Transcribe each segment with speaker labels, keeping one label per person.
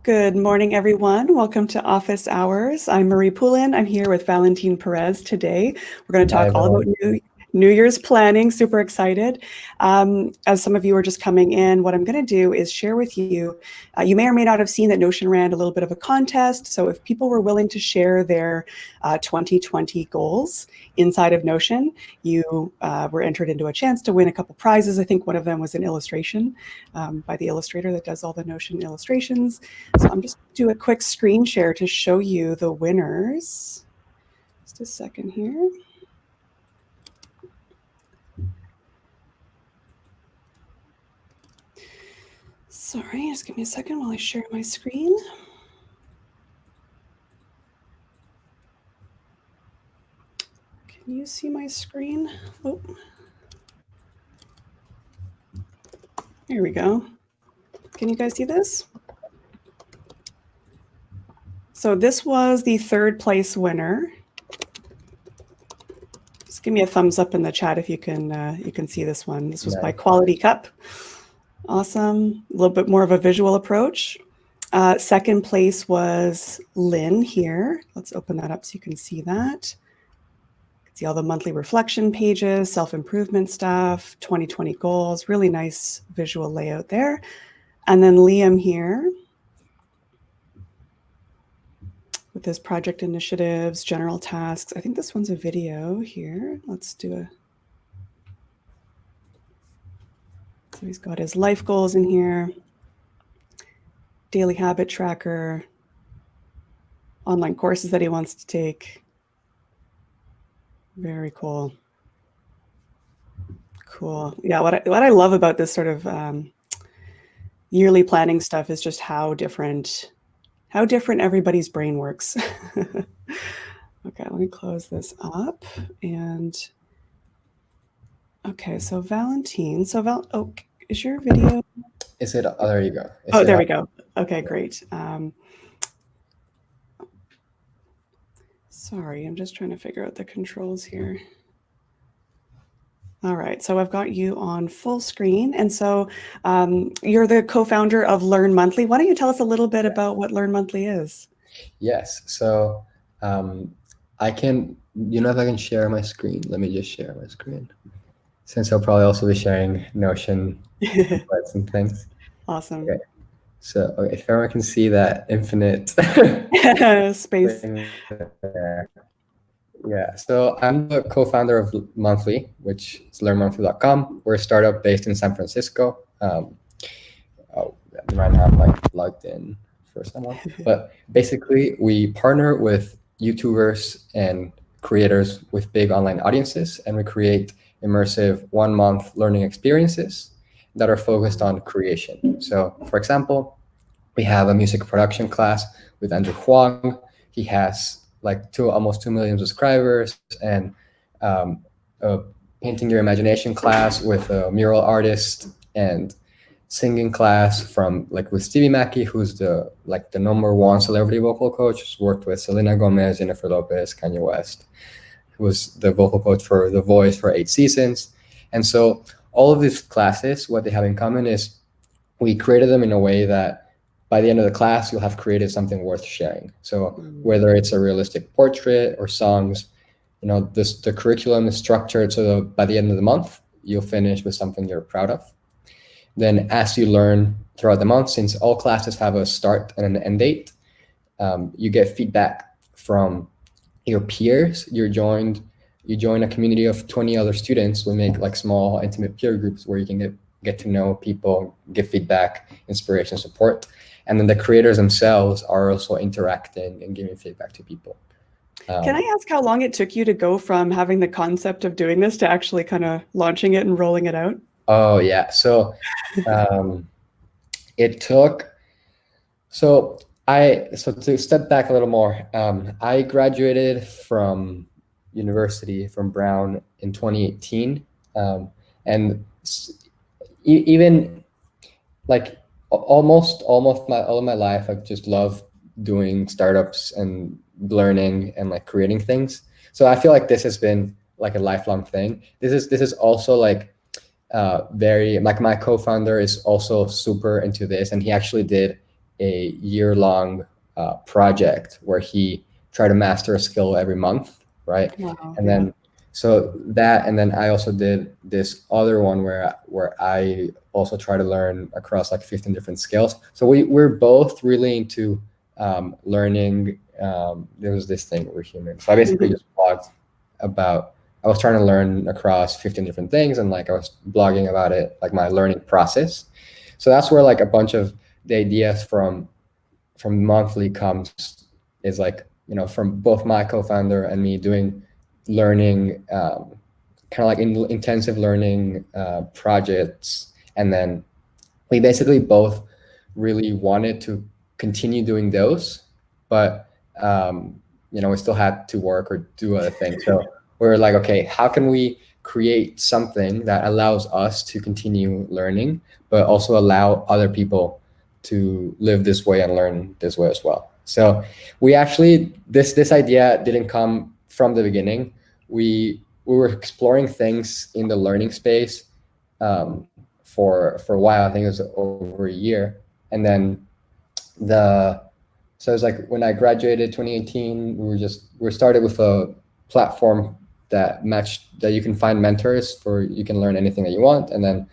Speaker 1: Good morning, everyone. Welcome to Office Hours. I'm Marie Poulin. I'm here with Valentin Perez today. We're going to
Speaker 2: Hi,
Speaker 1: talk all about
Speaker 2: everyone.
Speaker 1: New Year's planning. Super excited. As some of you are just coming in, what I'm going to do is share with you. You may or may not have seen that Notion ran a little bit of a contest. So if people were willing to share their 2020 goals inside of Notion, you were entered into a chance to win a couple prizes. I think one of them was an illustration by the illustrator that does all the Notion illustrations. So I'm just do a quick screen share to show you the winners. Just a second here. Sorry, just give me a second while I share my screen. Can you see my screen? Oh, here we go. Can you guys see this? So this was the third place winner. Just give me a thumbs up in the chat if you can see this one. This was by Quality Cup. Awesome. A little bit more of a visual approach. Second place was Lynn here. Let's open that up so you can see that. You can see all the monthly reflection pages, self-improvement stuff, 2020 goals, really nice visual layout there. And then Liam here with his project initiatives, general tasks. I think this one's a video here. Let's do a... So he's got his life goals in here, daily habit tracker, online courses that he wants to take. Very cool. Cool. Yeah, what I love about this sort of yearly planning stuff is just how different everybody's brain works. Okay, let me close this up. And okay, so Valentin, oh, is your video?
Speaker 2: Is it? Oh, there you go.
Speaker 1: Oh, there we go. Okay, great. Sorry, I'm just trying to figure out the controls here. All right, so I've got you on full screen. And so you're the co-founder of Learn Monthly. Why don't you tell us a little bit about what Learn Monthly is?
Speaker 2: Yes. So I can, if I can share my screen, let me just share my screen. Since I'll probably also be sharing Notion templates and things.
Speaker 1: Awesome.
Speaker 2: Okay. So if everyone can see that infinite
Speaker 1: space.
Speaker 2: There. Yeah, so I'm the co-founder of Monthly, which is learnmonthly.com. We're a startup based in San Francisco. Right now I'm like logged in for someone, but basically we partner with YouTubers and creators with big online audiences, and we create immersive 1 month learning experiences that are focused on creation. So for example, we have a music production class with Andrew Huang. He has like almost 2 million subscribers, and a painting your imagination class with a mural artist, and singing class with Stevie Mackey, who's the #1 celebrity vocal coach, who's worked with Selena Gomez, Jennifer Lopez, Kanye West, who was the vocal coach for The Voice for 8 seasons. And so all of these classes, what they have in common is we created them in a way that by the end of the class, you'll have created something worth sharing. So whether it's a realistic portrait or songs, the curriculum is structured so that by the end of the month, you'll finish with something you're proud of. Then as you learn throughout the month, since all classes have a start and an end date, you get feedback from your peers. You join a community of 20 other students. We make like small, intimate peer groups where you can get to know people, give feedback, inspiration, support. And then the creators themselves are also interacting and giving feedback to people.
Speaker 1: Can I ask how long it took you to go from having the concept of doing this to actually kind of launching it and rolling it out?
Speaker 2: Oh, yeah. So it took, so to step back a little more, I graduated from university from Brown in 2018. And even like almost all of my life, I've just loved doing startups and learning and like creating things. So I feel like this has been like a lifelong thing. This is also like very, like my co-founder is also super into this, and he actually did a year-long project where he tried to master a skill every month, right?
Speaker 1: Wow.
Speaker 2: And then so that, and then I also did this other one where I also try to learn across like 15 different skills. So we're both really into learning. There was this thing, we're human. So I basically just blogged about, I was trying to learn across 15 different things, and like I was blogging about it, like my learning process. So that's where like a bunch of the ideas from monthly comes, is like, from both my co-founder and me doing learning, kind of like intensive learning projects. And then we basically both really wanted to continue doing those, but we still had to work or do other things. So we're like, okay, how can we create something that allows us to continue learning, but also allow other people to live this way and learn this way as well? So we actually, this idea didn't come from the beginning. We were exploring things in the learning space for a while. I think it was over a year. And then so it was like when I graduated 2018, we started with a platform that you can find mentors for, you can learn anything that you want. And then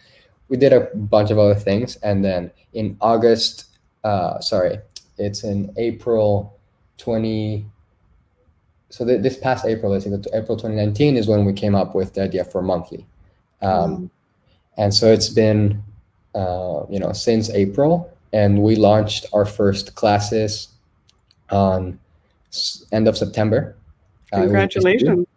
Speaker 2: we did a bunch of other things. And then in it's in April 20. So this past April, I think April 2019 is when we came up with the idea for monthly. And so it's been, since April, and we launched our first classes on end of September.
Speaker 1: Congratulations.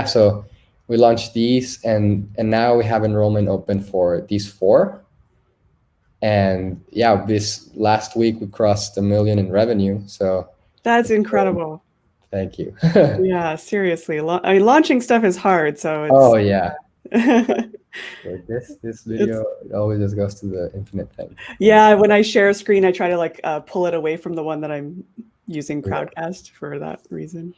Speaker 2: So we launched these, and now we have enrollment open for these 4. And this last week we crossed 1 million in revenue. So
Speaker 1: that's incredible.
Speaker 2: Thank you.
Speaker 1: Yeah, seriously. I mean, launching stuff is hard. So it's,
Speaker 2: oh yeah. Like this video, it always just goes to the infinite thing.
Speaker 1: Yeah, when I share a screen, I try to like pull it away from the one that I'm using Crowdcast for that reason.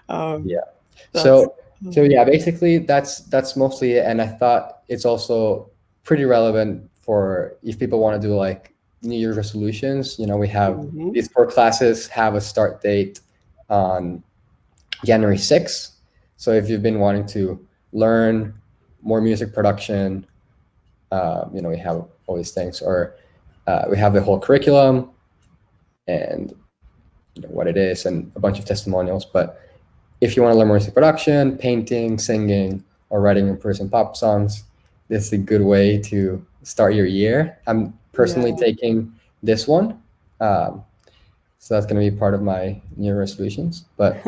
Speaker 2: So basically that's mostly it. And I thought it's also pretty relevant for if people want to do like New Year's resolutions. We have these 4 classes have a start date on January 6th. So if you've been wanting to learn more music production, we have all these things, or we have the whole curriculum and what it is and a bunch of testimonials. But if you want to learn more music production, painting, singing, or writing and producing pop songs, this is a good way to start your year. I'm personally taking this one. So that's going to be part of my New Year resolutions. But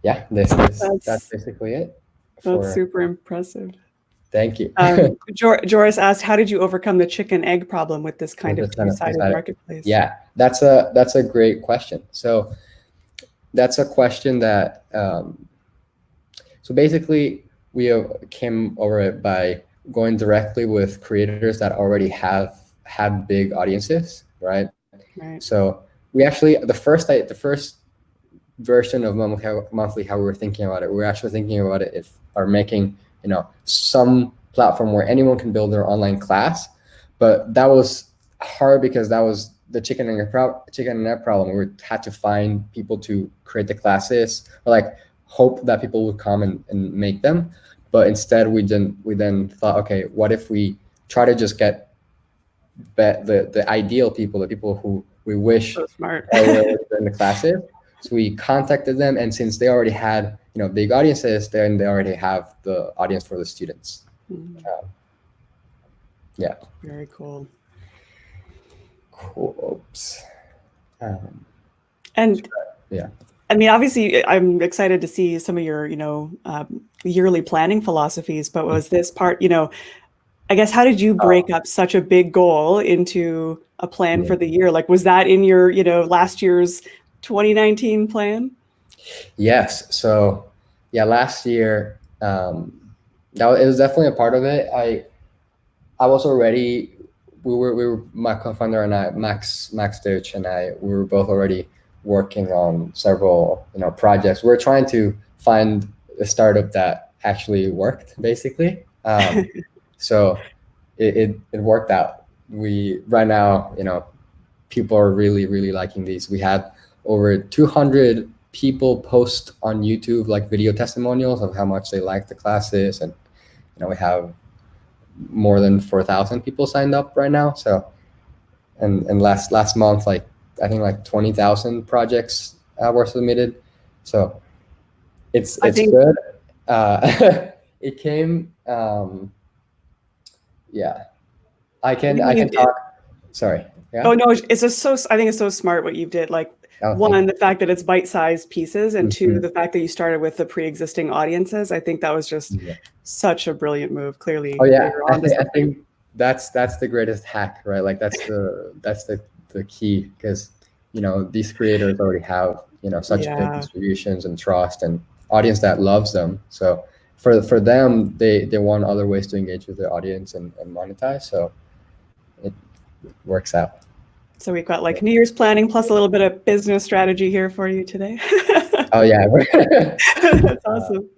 Speaker 2: that's basically it.
Speaker 1: That's super impressive.
Speaker 2: Thank you.
Speaker 1: Joris asked, how did you overcome the chicken egg problem with this kind of two-sided marketplace?
Speaker 2: Yeah, that's a great question. So that's a question that, so basically we came over it by going directly with creators that already had big audiences, right? So we actually, the first version of monthly, how we were thinking about it, we were actually thinking about it making some platform where anyone can build their online class. But that was hard because that was the chicken and egg problem. We had to find people to create the classes, or like hope that people would come and make them. But instead we then thought, okay, what if we try to just get the ideal people, the people who we wish
Speaker 1: were
Speaker 2: in the classes. So we contacted them, and since they already had big audiences, then they already have the audience for the students.
Speaker 1: Very cool.
Speaker 2: Oops.
Speaker 1: And I mean, obviously, I'm excited to see some of your yearly planning philosophies. But was this part, I guess, how did you break up such a big goal into a plan for the year? Like, was that in your last year's 2019 plan? Yes.
Speaker 2: So last year, it was definitely a part of it. I was already, we were my co-founder and I, Max Deutsch and I, we were both already working on several projects. We were trying to find a startup that actually worked, basically. So it worked out we right now, people are really, really liking these. We had over 200 people post on YouTube like video testimonials of how much they like the classes, and we have more than 4,000 people signed up right now. So, and last month, like I think like 20,000 projects were submitted. So it's good. It came. Yeah, I can talk. Sorry. Yeah.
Speaker 1: Oh no, it's just so, I think it's so smart what you did. Like, one, the fact that it's bite-sized pieces, and two, the fact that you started with the pre-existing audiences. I think that was just such a brilliant move. Clearly.
Speaker 2: Oh yeah, I think that's the greatest hack, right? Like that's the key, because these creators already have such big distributions and trust and audience that loves them. So for them, they want other ways to engage with their audience and monetize. So it works out.
Speaker 1: So we've got like New Year's planning plus a little bit of business strategy here for you today.
Speaker 2: Oh yeah.
Speaker 1: That's awesome.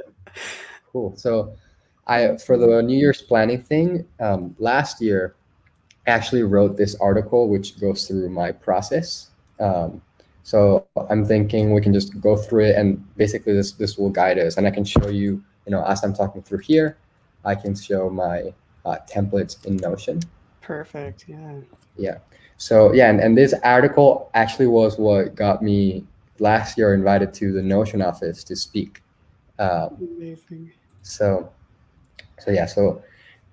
Speaker 2: Cool. So for the New Year's planning thing, last year I actually wrote this article which goes through my process. So I'm thinking we can just go through it, and basically this will guide us, and I can show you, as I'm talking through here, I can show my templates in Notion.
Speaker 1: Perfect. Yeah.
Speaker 2: Yeah. So yeah, and this article actually was what got me last year invited to the Notion office to speak.
Speaker 1: Amazing.
Speaker 2: So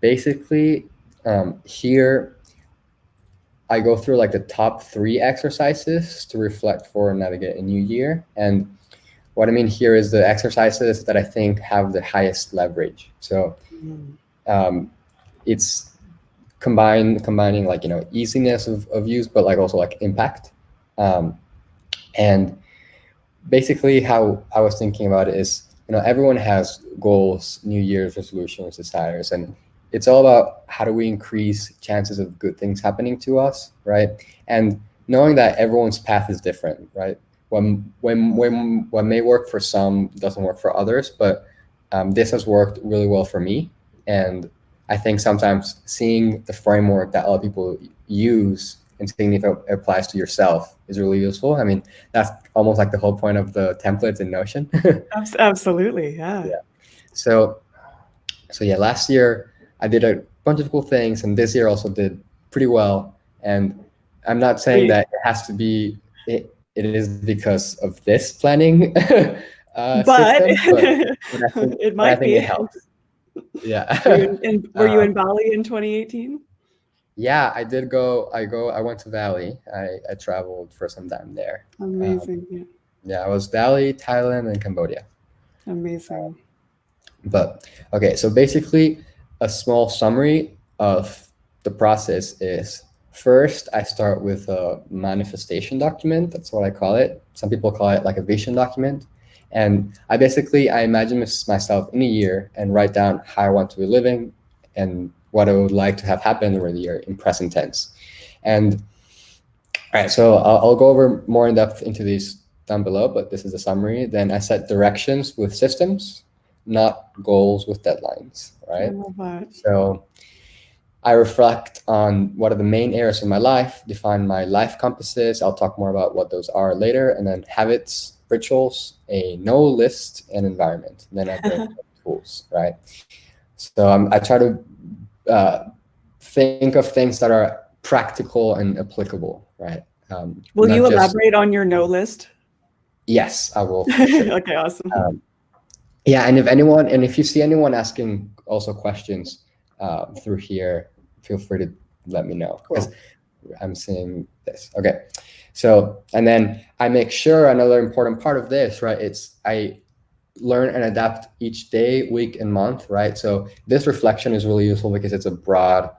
Speaker 2: basically, here I go through like the top 3 exercises to reflect for and navigate a new year. And what I mean here is the exercises that I think have the highest leverage. So it's combining like easiness of use, but like also like impact. And basically how I was thinking about it is, everyone has goals, New Year's resolutions, desires, and it's all about how do we increase chances of good things happening to us, right? And knowing that everyone's path is different, right? When what may work for some doesn't work for others, but this has worked really well for me. And I think sometimes seeing the framework that other people use and seeing if it applies to yourself is really useful. I mean, that's almost like the whole point of the templates in Notion.
Speaker 1: Absolutely, yeah.
Speaker 2: So yeah, last year I did a bunch of cool things, and this year also did pretty well. And I'm not saying that it has to be, it is because of this planning system, but I think it helps. Yeah.
Speaker 1: Were you in Bali in 2018?
Speaker 2: Yeah, I did go. I went to Bali. I traveled for some time there.
Speaker 1: Amazing.
Speaker 2: Yeah, I was Bali, Thailand, and Cambodia.
Speaker 1: Amazing.
Speaker 2: But okay, so basically a small summary of the process is, first I start with a manifestation document. That's what I call it. Some people call it like a vision document. And I imagine myself in a year and write down how I want to be living and what I would like to have happen over the year in present tense. And all right, so I'll go over more in depth into these down below, but this is a summary. Then I set directions with systems, not goals with deadlines, right?
Speaker 1: I love that.
Speaker 2: So I reflect on what are the main areas of my life, define my life compasses. I'll talk more about what those are later. And then habits, rituals, a no list, and environment. And then I build tools, right? So I try to think of things that are practical and applicable, right?
Speaker 1: Will you elaborate on your no list?
Speaker 2: Yes, I will. Sure.
Speaker 1: Okay, awesome.
Speaker 2: Yeah, and if you see anyone asking also questions through here, feel free to let me know, because I'm seeing this. Okay, so, and then I make sure another important part of this, right? It's I learn and adapt each day, week, and month, right? So this reflection is really useful because it's a broad,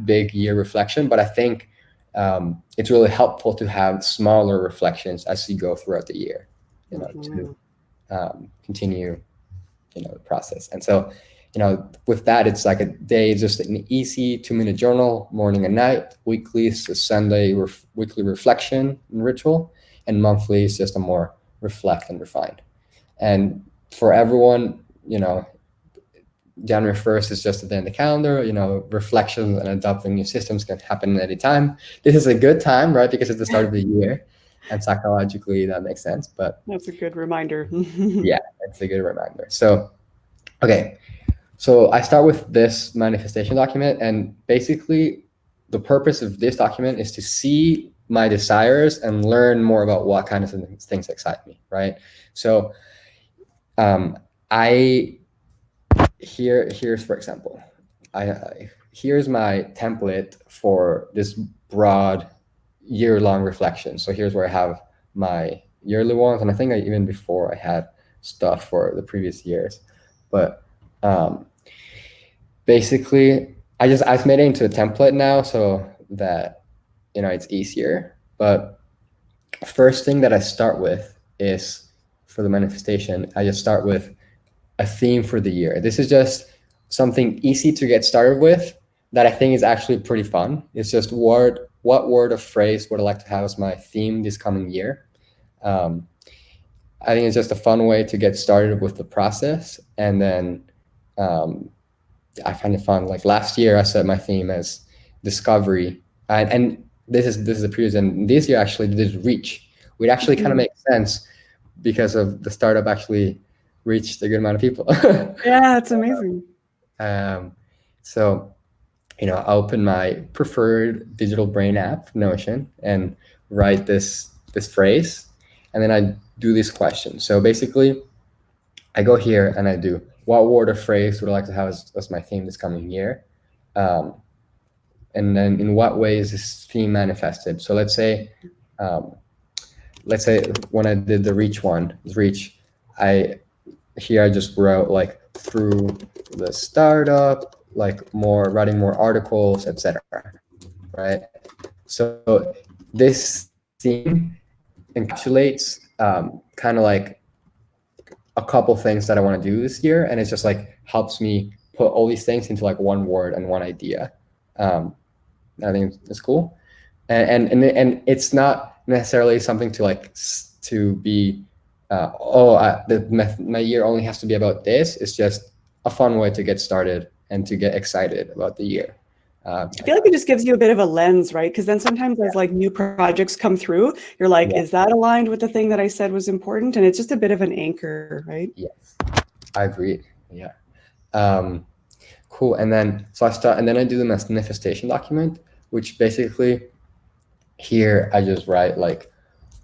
Speaker 2: big year reflection, but I think it's really helpful to have smaller reflections as you go throughout the year, to continue, the process. And so, with that, it's like a day, just an easy 2-minute journal, morning and night. Weekly is a Sunday weekly reflection and ritual, and monthly is just a more reflect and refined. And for everyone, January 1st is just a day in the calendar. Reflections and adopting new systems can happen at any time. This is a good time, right? Because it's the start of the year, and psychologically that makes sense. But
Speaker 1: That's a good reminder.
Speaker 2: yeah, it's a good reminder. So, okay. So I start with this manifestation document, and basically the purpose of this document is to see my desires and learn more about what kind of things excite me, right? So here's for example, here's my template for this broad year-long reflection. So here's where I have my yearly ones, and I think even before I had stuff for the previous years, but basically I've made it into a template now so that it's easier. But first thing that I start with is, for the manifestation, I just start with a theme for the year. This is just something easy to get started with that I think is actually pretty fun. It's just what word or phrase would I like to have as my theme this coming year. I think it's just a fun way to get started with the process. And then I find it fun. Like last year, I set my theme as discovery, and this is the previous. And this year, actually, this reach, which actually kind of makes sense because of the startup actually reached a good amount of people.
Speaker 1: Yeah, it's amazing.
Speaker 2: So, I open my preferred digital brain app, Notion, and write this phrase, and then I do this question. So basically, I go here and I do, what word or phrase would I like to have as my theme this coming year? And then in what way is this theme manifested? So let's say when I did the reach one, I just wrote like through the startup, like writing more articles, etc. Right? So this theme encapsulates kind of like a couple things that I want to do this year, and it's just like helps me put all these things into like one word and one idea. I think it's cool, and it's not necessarily something to like to be my year only has to be about this. It's just a fun way to get started and to get excited about the year.
Speaker 1: I feel like it just gives you a bit of a lens, right? Because then sometimes as like new projects come through, you're like, is that aligned with the thing that I said was important? And it's just a bit of an anchor, right?
Speaker 2: Yes, I agree. Yeah. Cool. And then I do the manifestation document, which basically here I just write like,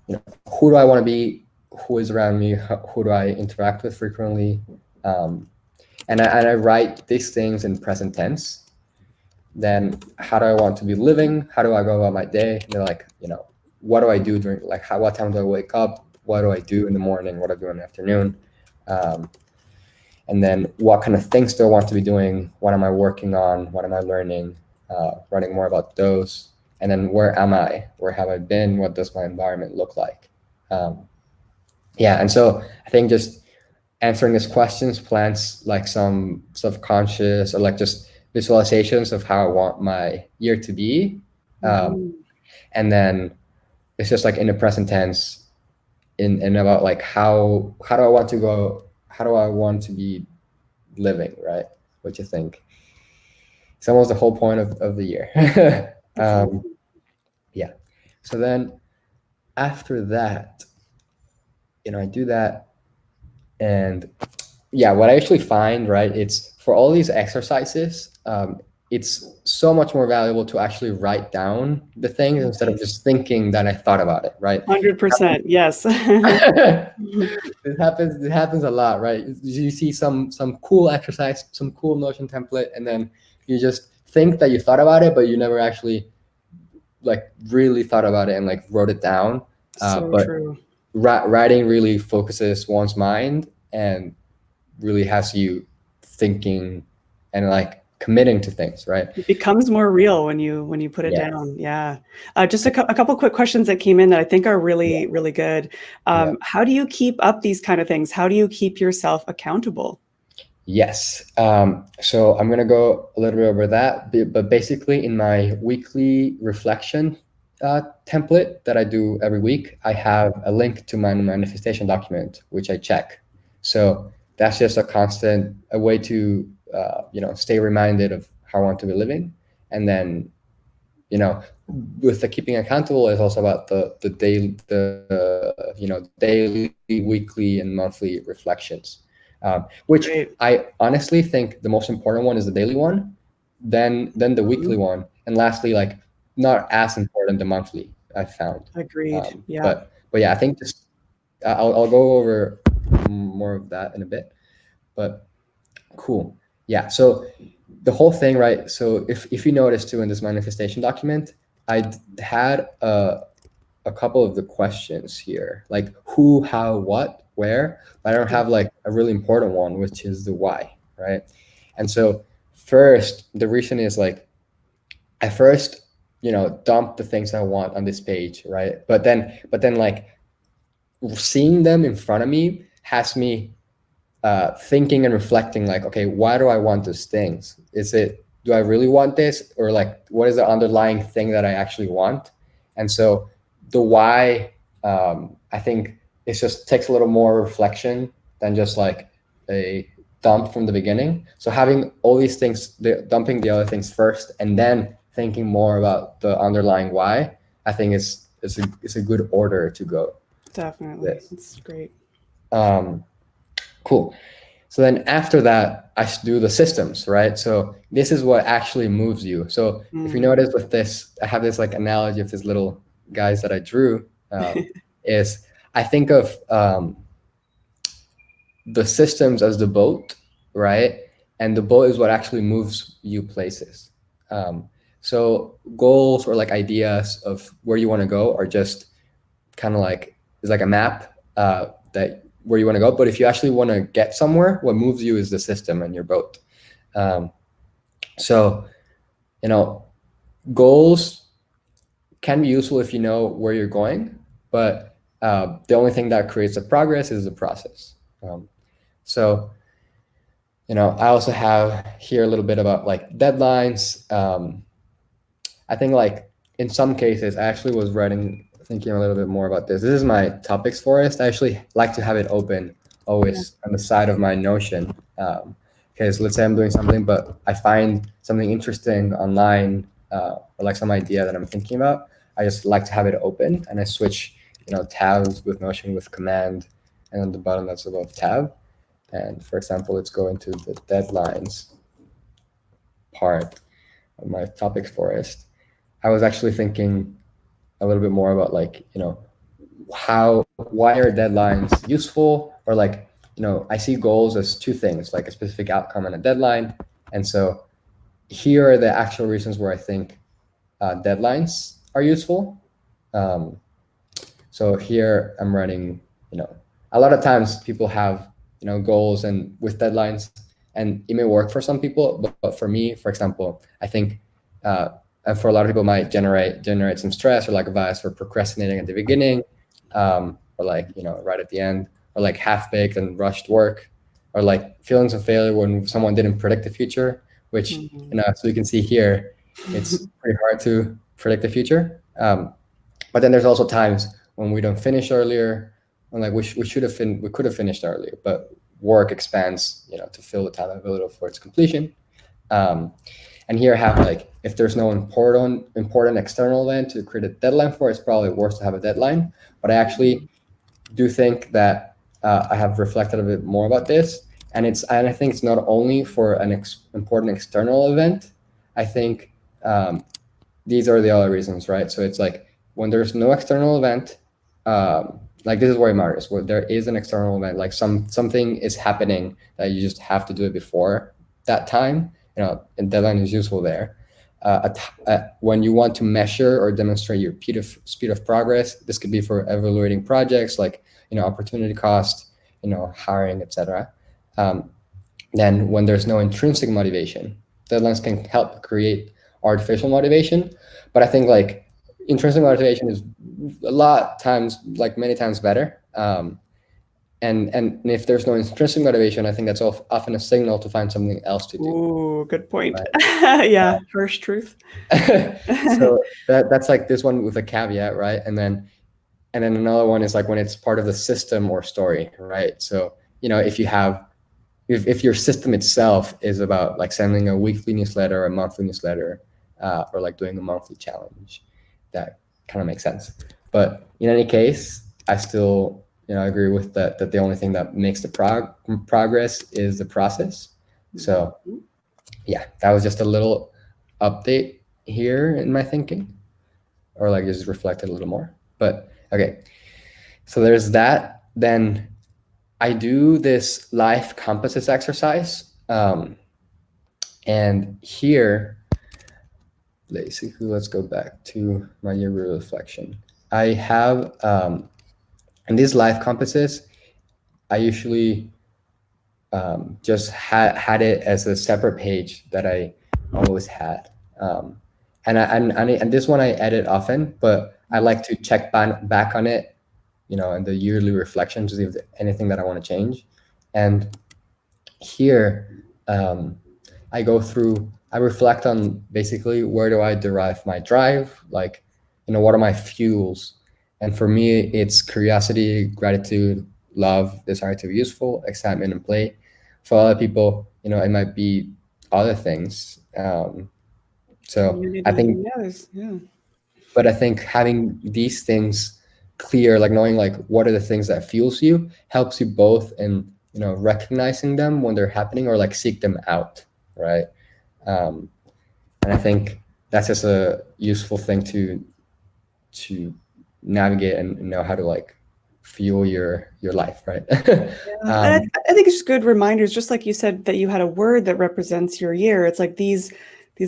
Speaker 2: who do I want to be? Who is around me? Who do I interact with frequently? And I write these things in present tense. Then how do I want to be living? How do I go about my day? And they're like, what do I do during, like, what time do I wake up? What do I do in the morning? What do I do in the afternoon? And then what kind of things do I want to be doing? What am I working on? What am I learning? Writing more about those. And then where am I? Where have I been? What does my environment look like? And so I think just answering these questions plants like some subconscious or like just visualizations of how I want my year to be. And then it's just like in the present tense in about like how do I want to go? How do I want to be living, right? What you think? It's almost the whole point of the year. Yeah. So then after that, I do that. And yeah, what I actually find, right, it's for all these exercises, it's so much more valuable to actually write down the things instead of just thinking that I thought about it, right?
Speaker 1: 100%, yes.
Speaker 2: It happens a lot, right? You see some cool exercise, some cool Notion template, and then you just think that you thought about it, but you never actually like really thought about it and like wrote it down. But
Speaker 1: true.
Speaker 2: Writing really focuses one's mind and really has you thinking and like committing to things, right?
Speaker 1: It becomes more real when you put it down. Yeah. Just a couple quick questions that came in that I think are really, really good. How do you keep up these kind of things? How do you keep yourself accountable?
Speaker 2: Yes. So I'm going to go a little bit over that, but basically in my weekly reflection template that I do every week, I have a link to my manifestation document, which I check. So that's just a way to stay reminded of how I want to be living. And then, with the keeping accountable is also about the daily, weekly, and monthly reflections, which
Speaker 1: Great.
Speaker 2: I honestly think the most important one is the daily one, then the weekly one, and lastly, like not as important, the monthly, I found.
Speaker 1: Agreed. Yeah.
Speaker 2: But yeah, I think just I'll go over more of that in a bit. But cool. Yeah. So the whole thing, right? So if you notice too in this manifestation document, I had a couple of the questions here, like who, how, what, where, but I don't have like a really important one, which is the why, right? And so first, the reason is like, I first, dump the things I want on this page, right? But then like seeing them in front of me has me thinking and reflecting, like, okay, why do I want these things? Do I really want this, or like what is the underlying thing that I actually want? And so the why, I think it just takes a little more reflection than just like a dump from the beginning. So having all these things, dumping the other things first, and then thinking more about the underlying why, I think it's a good order to go.
Speaker 1: Definitely. It's great.
Speaker 2: Cool. So then after that, I do the systems, right? So this is what actually moves you. So if you notice with this, I have this like analogy of these little guys that I drew, is I think of the systems as the boat, right? And the boat is what actually moves you places. So goals or like ideas of where you want to go are just kind of like, it's like a map that where you want to go. But if you actually want to get somewhere, what moves you is the system and your boat. So, goals can be useful if you know where you're going, but the only thing that creates the progress is the process. So, I also have here a little bit about like deadlines. I think like in some cases, I actually was thinking a little bit more about this. This is my topics forest. I actually like to have it open always on the side of my Notion. Because let's say I'm doing something, but I find something interesting online, or like some idea that I'm thinking about. I just like to have it open, and I switch, tabs with Notion with Command, and on the bottom that's above tab. And for example, let's go into the deadlines part of my topics forest. I was actually thinking a little bit more about like, why are deadlines useful? Or like, I see goals as two things, like a specific outcome and a deadline. And so here are the actual reasons where I think deadlines are useful. So here I'm running, a lot of times people have, goals and with deadlines, and it may work for some people, but for me, for example, I think, and for a lot of people might generate some stress, or like a bias for procrastinating at the beginning, or like, right at the end, or like half-baked and rushed work, or like feelings of failure when someone didn't predict the future, which, so you can see here, it's pretty hard to predict the future. But then there's also times when we don't finish earlier, and like we could have finished earlier, but work expands, to fill the time available for its completion. And here I have like, if there's no important external event to create a deadline for, it's probably worse to have a deadline. But I actually do think that I have reflected a bit more about this, and I think it's not only for an important external event. I think these are the other reasons, right? So it's like when there's no external event, like this is where it matters. Where there is an external event, like something is happening that you just have to do it before that time. And deadline is useful there. When you want to measure or demonstrate your speed of progress, this could be for evaluating projects like, opportunity cost, hiring, etc. Then when there's no intrinsic motivation, deadlines can help create artificial motivation. But I think like intrinsic motivation is many times better. And if there's no intrinsic motivation, I think that's often a signal to find something else to do.
Speaker 1: Ooh, good point. Right? Yeah, harsh truth.
Speaker 2: So that's like this one with a caveat, right? And then another one is like when it's part of the system or story, right? So if you have if your system itself is about like sending a weekly newsletter, a monthly newsletter, or like doing a monthly challenge, that kind of makes sense. But in any case, I still, agree with that the only thing that makes the progress is the process. So yeah, that was just a little update here in my thinking, or like just reflected a little more. But okay, so there's that. Then I do this life compasses exercise. And here, basically, let's go back to my year reflection. I have, in these life compasses, I usually just had it as a separate page that I always had. And this one I edit often, but I like to check back on it, in the yearly reflection to see if there's anything that I want to change. And here, I go through, I reflect on basically where do I derive my drive? Like, what are my fuels? And for me, it's curiosity, gratitude, love, desire to be useful, excitement, and play. For other people, it might be other things. So I think, but I think having these things clear, like knowing like what are the things that fuels you, helps you both in, recognizing them when they're happening or like seek them out, right? And I think that's just a useful thing to navigate and know how to like fuel your life, right?
Speaker 1: I think it's just good reminders, just like you said that you had a word that represents your year. It's like these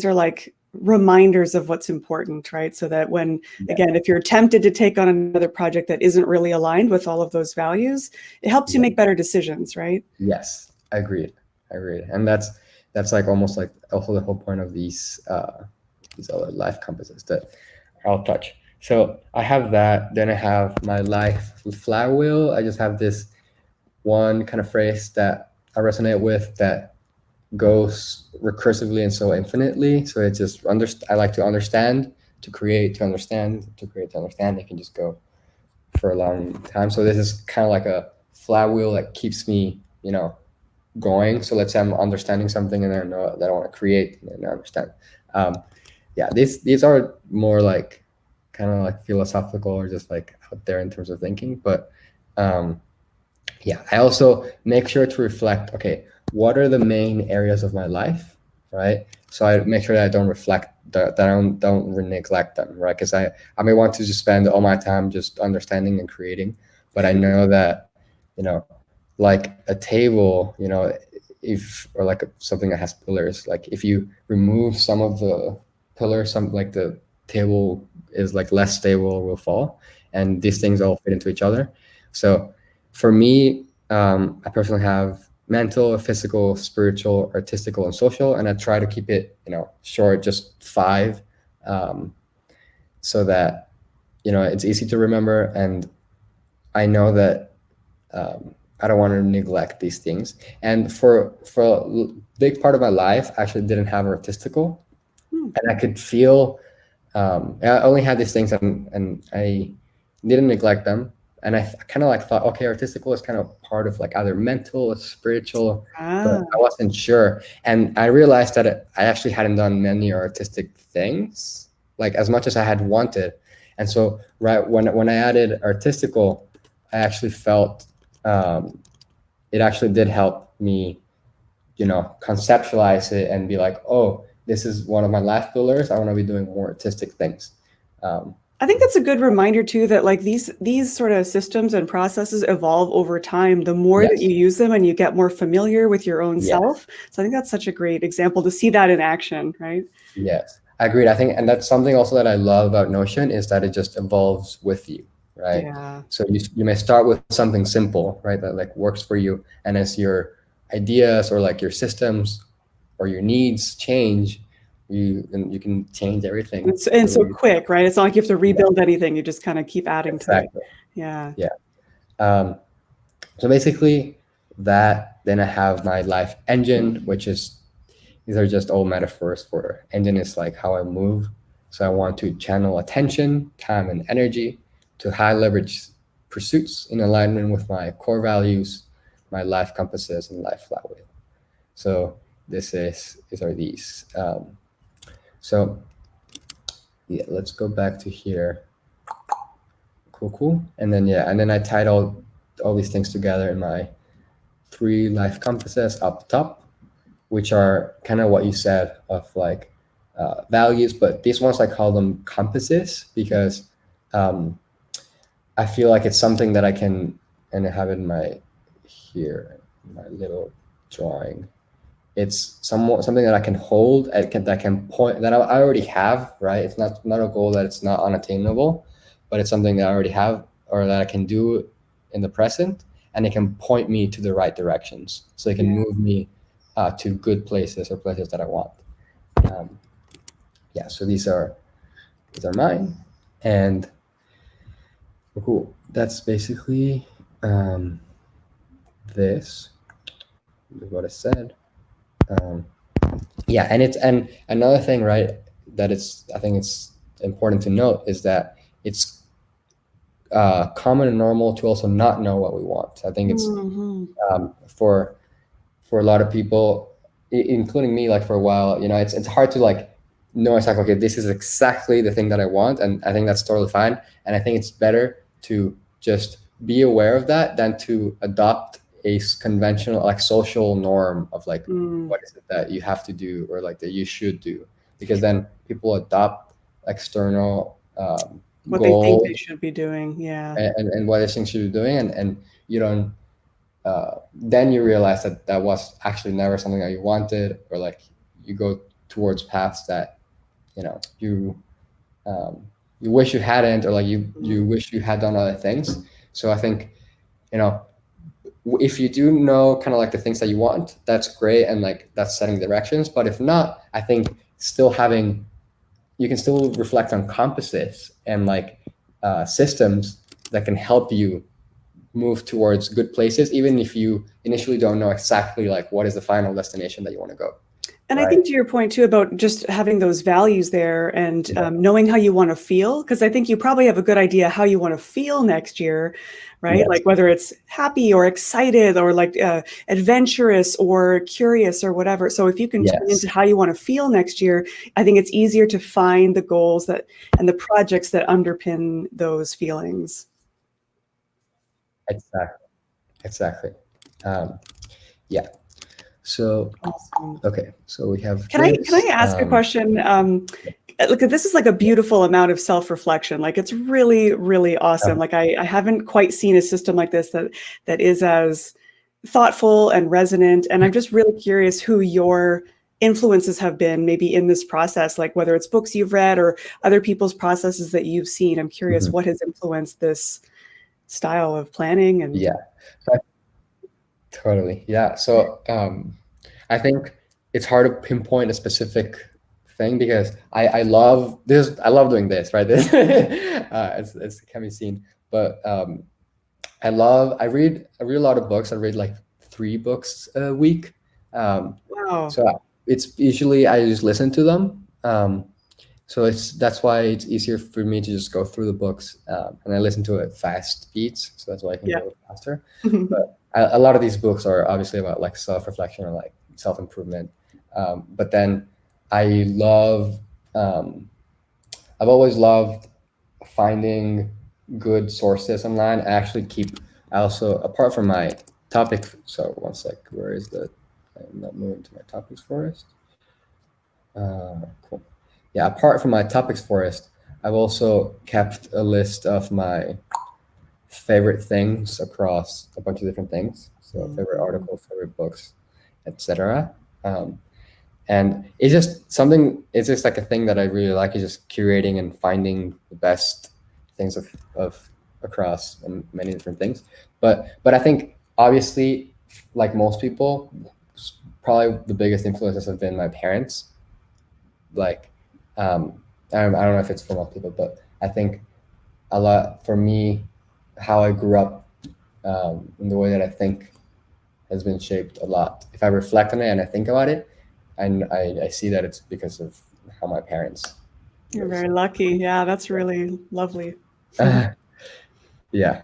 Speaker 1: are like reminders of what's important, right? So that when, again, if you're tempted to take on another project that isn't really aligned with all of those values, it helps you make better decisions, right?
Speaker 2: Yes, I agree. And that's like almost like also the whole point of these other life compasses that I'll touch. So I have that. Then I have my life flywheel. I just have this one kind of phrase that I resonate with that goes recursively and so infinitely. So it's just I like to understand, to create, to understand, to create, to understand. It can just go for a long time. So this is kind of like a flywheel that keeps me, going. So let's say I'm understanding something and I know that I want to create and I understand. These are more like kind of like philosophical or just like out there in terms of thinking. But I also make sure to reflect, okay, what are the main areas of my life, right? So I make sure that I don't that I don't neglect them, right? Because I may want to just spend all my time just understanding and creating, but I know that, like a table, or like something that has pillars, like if you remove some of the pillars, like the table is like less stable, will fall, and these things all fit into each other. So for me, I personally have mental, physical, spiritual, artistical, and social, and I try to keep it, short, just 5, so that, it's easy to remember. And I know that I don't want to neglect these things. And for a big part of my life, I actually didn't have artistical, and I could feel. I only had these things, and I didn't neglect them. And I kind of like thought, okay, artistical is kind of part of like either mental or spiritual, but I wasn't sure. And I realized that I actually hadn't done many artistic things, like as much as I had wanted. And so right when I added artistical, I actually felt it actually did help me, conceptualize it and be like, oh, this is one of my life pillars. I want to be doing more artistic things.
Speaker 1: I think that's a good reminder too, that like these sort of systems and processes evolve over time. The more that you use them and you get more familiar with your own self. So I think that's such a great example to see that in action, right?
Speaker 2: Yes, I agreed. I think, and that's something also that I love about Notion, is that it just evolves with you, right?
Speaker 1: Yeah.
Speaker 2: So you may start with something simple, right, that like works for you, and as your ideas or like your systems or your needs change, you can change everything.
Speaker 1: And so quick, right? It's not like you have to rebuild anything. You just kind of keep adding to it. Yeah.
Speaker 2: So basically that, then I have my life engine, which is, these are just all metaphors for engine is like how I move. So I want to channel attention, time, and energy to high leverage pursuits in alignment with my core values, my life compasses, and life flywheel. So these are these. So yeah, let's go back to here. Cool. And then I titled all these things together in my 3 life compasses up top, which are kind of what you said of like values, but these ones I call them compasses because I feel like it's something that I can, and I have it in my little drawing. It's something that I can hold, that can point, that I already have, right? It's not a goal that it's not unattainable, but it's something that I already have or that I can do in the present, and it can point me to the right directions. So it can move me to good places or places that I want. So these are mine, and cool. That's basically this is what I said. And another thing, right, that I think it's important to note is that it's common and normal to also not know what we want. I think it's for a lot of people, including me, like for a while, it's hard to like know exactly, okay, this is exactly the thing that I want, and I think that's totally fine. And I think it's better to just be aware of that than to adopt a conventional, like social norm of like what is it that you have to do or like that you should do, because then people adopt external
Speaker 1: What they think
Speaker 2: goals
Speaker 1: they should be doing. Yeah.
Speaker 2: and what they think should be doing, and you don't then you realize that was actually never something that you wanted, or like you go towards paths that you wish you hadn't, or like you wish you had done other things. So I think if you do know kind of like the things that you want, that's great, and like that's setting directions. But if not, I think you can still reflect on compasses and like systems that can help you move towards good places, even if you initially don't know exactly like what is the final destination that you want to go.
Speaker 1: And
Speaker 2: right?
Speaker 1: I think to your point too about just having those values there and knowing how you want to feel, because I think you probably have a good idea how you want to feel next year, right?
Speaker 2: Yes.
Speaker 1: Like whether it's happy or excited or like adventurous or curious or whatever. So if you can tune into how you want to feel next year, I think it's easier to find the goals and the projects that underpin those feelings.
Speaker 2: Exactly. Yeah. So
Speaker 1: Awesome.
Speaker 2: okay, so we have.
Speaker 1: Can I ask a question? Look, this is like a beautiful amount of self-reflection. Like it's really, really awesome. Like I haven't quite seen a system like this that is as thoughtful and resonant. And I'm just really curious who your influences have been maybe in this process, like whether it's books you've read or other people's processes that you've seen. I'm curious what has influenced this style of planning and
Speaker 2: totally. Yeah. So I think it's hard to pinpoint a specific thing because I love this. I love doing this, right? This as can be seen. But I read a lot of books. I read like 3 books a week.
Speaker 1: wow.
Speaker 2: So it's usually I just listen to them. So that's why it's easier for me to just go through the books, and I listen to it at fast beats. So that's why I can go faster. But a lot of these books are obviously about like self-reflection or like self-improvement. But then I love, I've always loved finding good sources online. I also, apart from my topic, so one sec, I'm not moving to my topics forest. Cool. Yeah, apart from my topics forest, I've also kept a list of my favorite things across a bunch of different things. So favorite articles, favorite books, etc. And it's just like a thing that I really like, is just curating and finding the best things of across many different things. But I think obviously, like most people, probably the biggest influences have been my parents. Like, I don't know if it's for most people, but I think a lot for me, how I grew up, and the way that I think has been shaped a lot. If I reflect on it and I think about it, and I see that it's because of how my parents.
Speaker 1: You're very lucky. Yeah, that's really lovely.
Speaker 2: Yeah.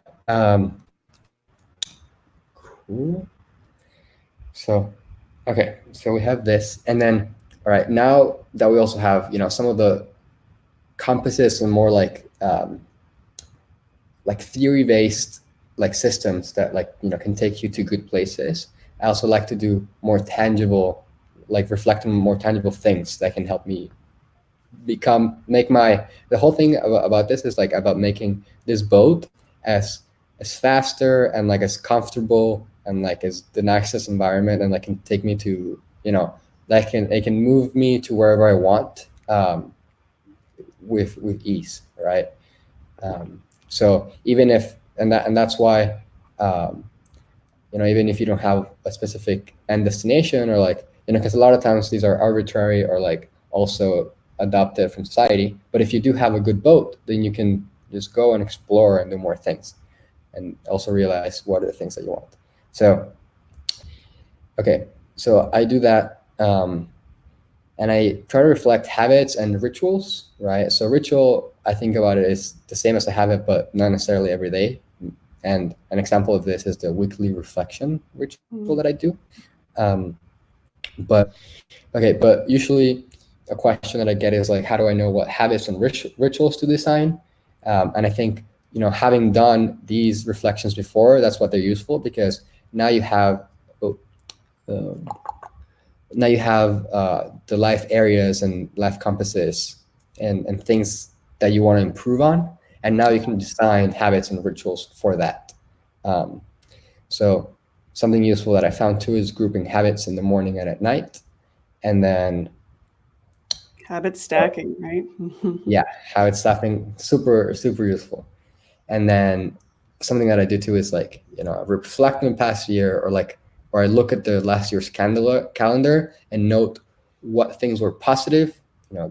Speaker 2: Cool. So Okay, so we have this, and then all right, now that we also have some of the compasses and more like theory-based like systems that can take you to good places. I also like to do more tangible, like reflect on more tangible things that can help me make the whole thing about this is like about making this boat as faster and like as comfortable and like as the nicest environment, and like can take me to that it can move me to wherever I want, with ease, right? So even if and that's why, um, even if you don't have a specific end destination, or like because a lot of times these are arbitrary or like also adopted from society. But if you do have a good boat, then you can just go and explore and do more things, and also realize what are the things that you want. So okay, so I do that. And I try to reflect habits and rituals, right? So ritual, I think about it as the same as a habit, but not necessarily every day. And an example of this is the weekly reflection ritual that I do. Um, but usually a question that I get is like, how do I know what habits and rituals to design? And I think, having done these reflections before, that's what they're useful, because now you have, oh, um, the life areas and life compasses and things that you want to improve on, and now you can design habits and rituals for that. um, so something useful that I found too is grouping habits in the morning and at night, and then
Speaker 1: Habit stacking, right?
Speaker 2: yeah, habit stuffing, super super useful. And then something that I do too is like, reflect on the past year, or I look at the last year's calendar and note what things were positive,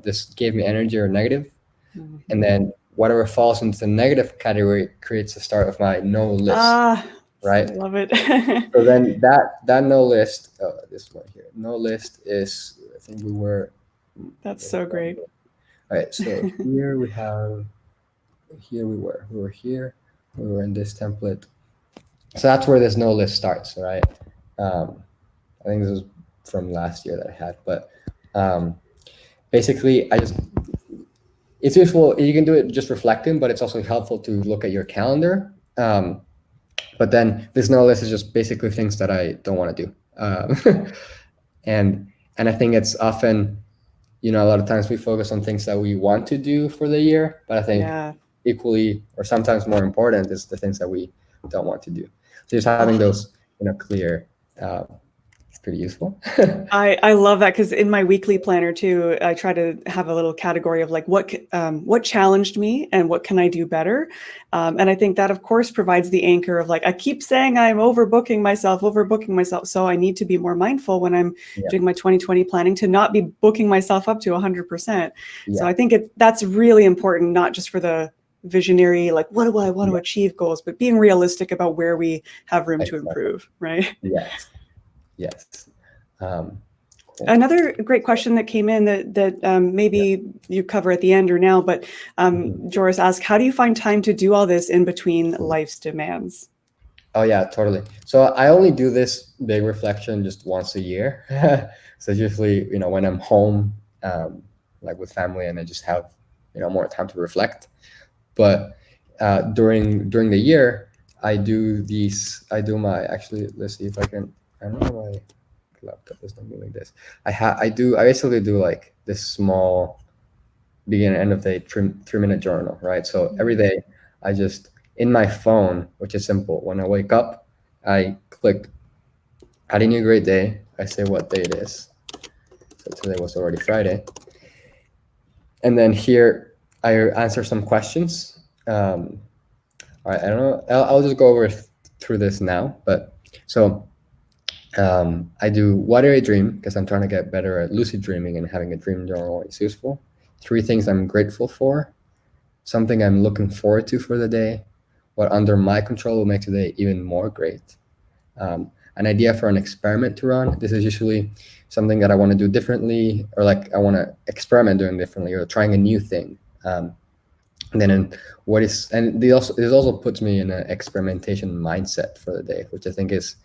Speaker 2: this gave me energy, or negative. And then whatever falls into the negative category creates the start of my no list,
Speaker 1: Ah,
Speaker 2: right?
Speaker 1: love it.
Speaker 2: So then that no list, this one here, no list is, I think we were.
Speaker 1: That's so great.
Speaker 2: All right, so here we have, we were here, we were in this template. So that's where this no list starts, right? I think this was from last year that I had, but basically, it's useful. You can do it just reflecting, but it's also helpful to look at your calendar. But then this no list is just basically things that I don't want to do, and I think it's often, a lot of times we focus on things that we want to do for the year, but I think
Speaker 1: Yeah.
Speaker 2: equally or sometimes more important is the things that we don't want to do. So just having
Speaker 1: Oh,
Speaker 2: those, clear, it's pretty useful.
Speaker 1: I love that, because in my weekly planner too, I try to have a little category of like what challenged me and what can I do better, and I think that of course provides the anchor of like, I keep saying I'm overbooking myself, so I need to be more mindful when I'm
Speaker 2: Yeah,
Speaker 1: doing my 2020 planning to not be booking myself up to 100%. So
Speaker 2: yeah,
Speaker 1: I think that's really important, not just for the visionary, like what do I want to
Speaker 2: yeah,
Speaker 1: achieve goals, but being realistic about where we have room to
Speaker 2: exactly.
Speaker 1: improve, right?
Speaker 2: Yes, yes. Cool.
Speaker 1: Another great question that came in that
Speaker 2: Yeah.
Speaker 1: maybe you cover at the end or now, but
Speaker 2: Mhm.
Speaker 1: Joris asked, how do you find time to do all this in between life's demands?
Speaker 2: Oh yeah, totally. So I only do this big reflection just once a year. So it's usually, when I'm home, like with family, and I just have, more time to reflect. But during the year, I do my, actually, let's see if I can, I don't know why laptop is not moving this. I basically do like this small begin and end of day 3 minute journal, right? So every day I just, in my phone, which is simple, when I wake up, I click having a great day. I say what day it is. So today was already Friday. And then here I answer some questions. All right, I don't know. I'll just go through this now. But so I do, what do I dream? Because I'm trying to get better at lucid dreaming, and having a dream journal is useful. 3 things I'm grateful for. Something I'm looking forward to for the day. What under my control will make today even more great. An idea for an experiment to run. This is usually something that I want to do differently, or like I want to experiment doing differently, or trying a new thing. And then this also puts me in an experimentation mindset for the day, which I think is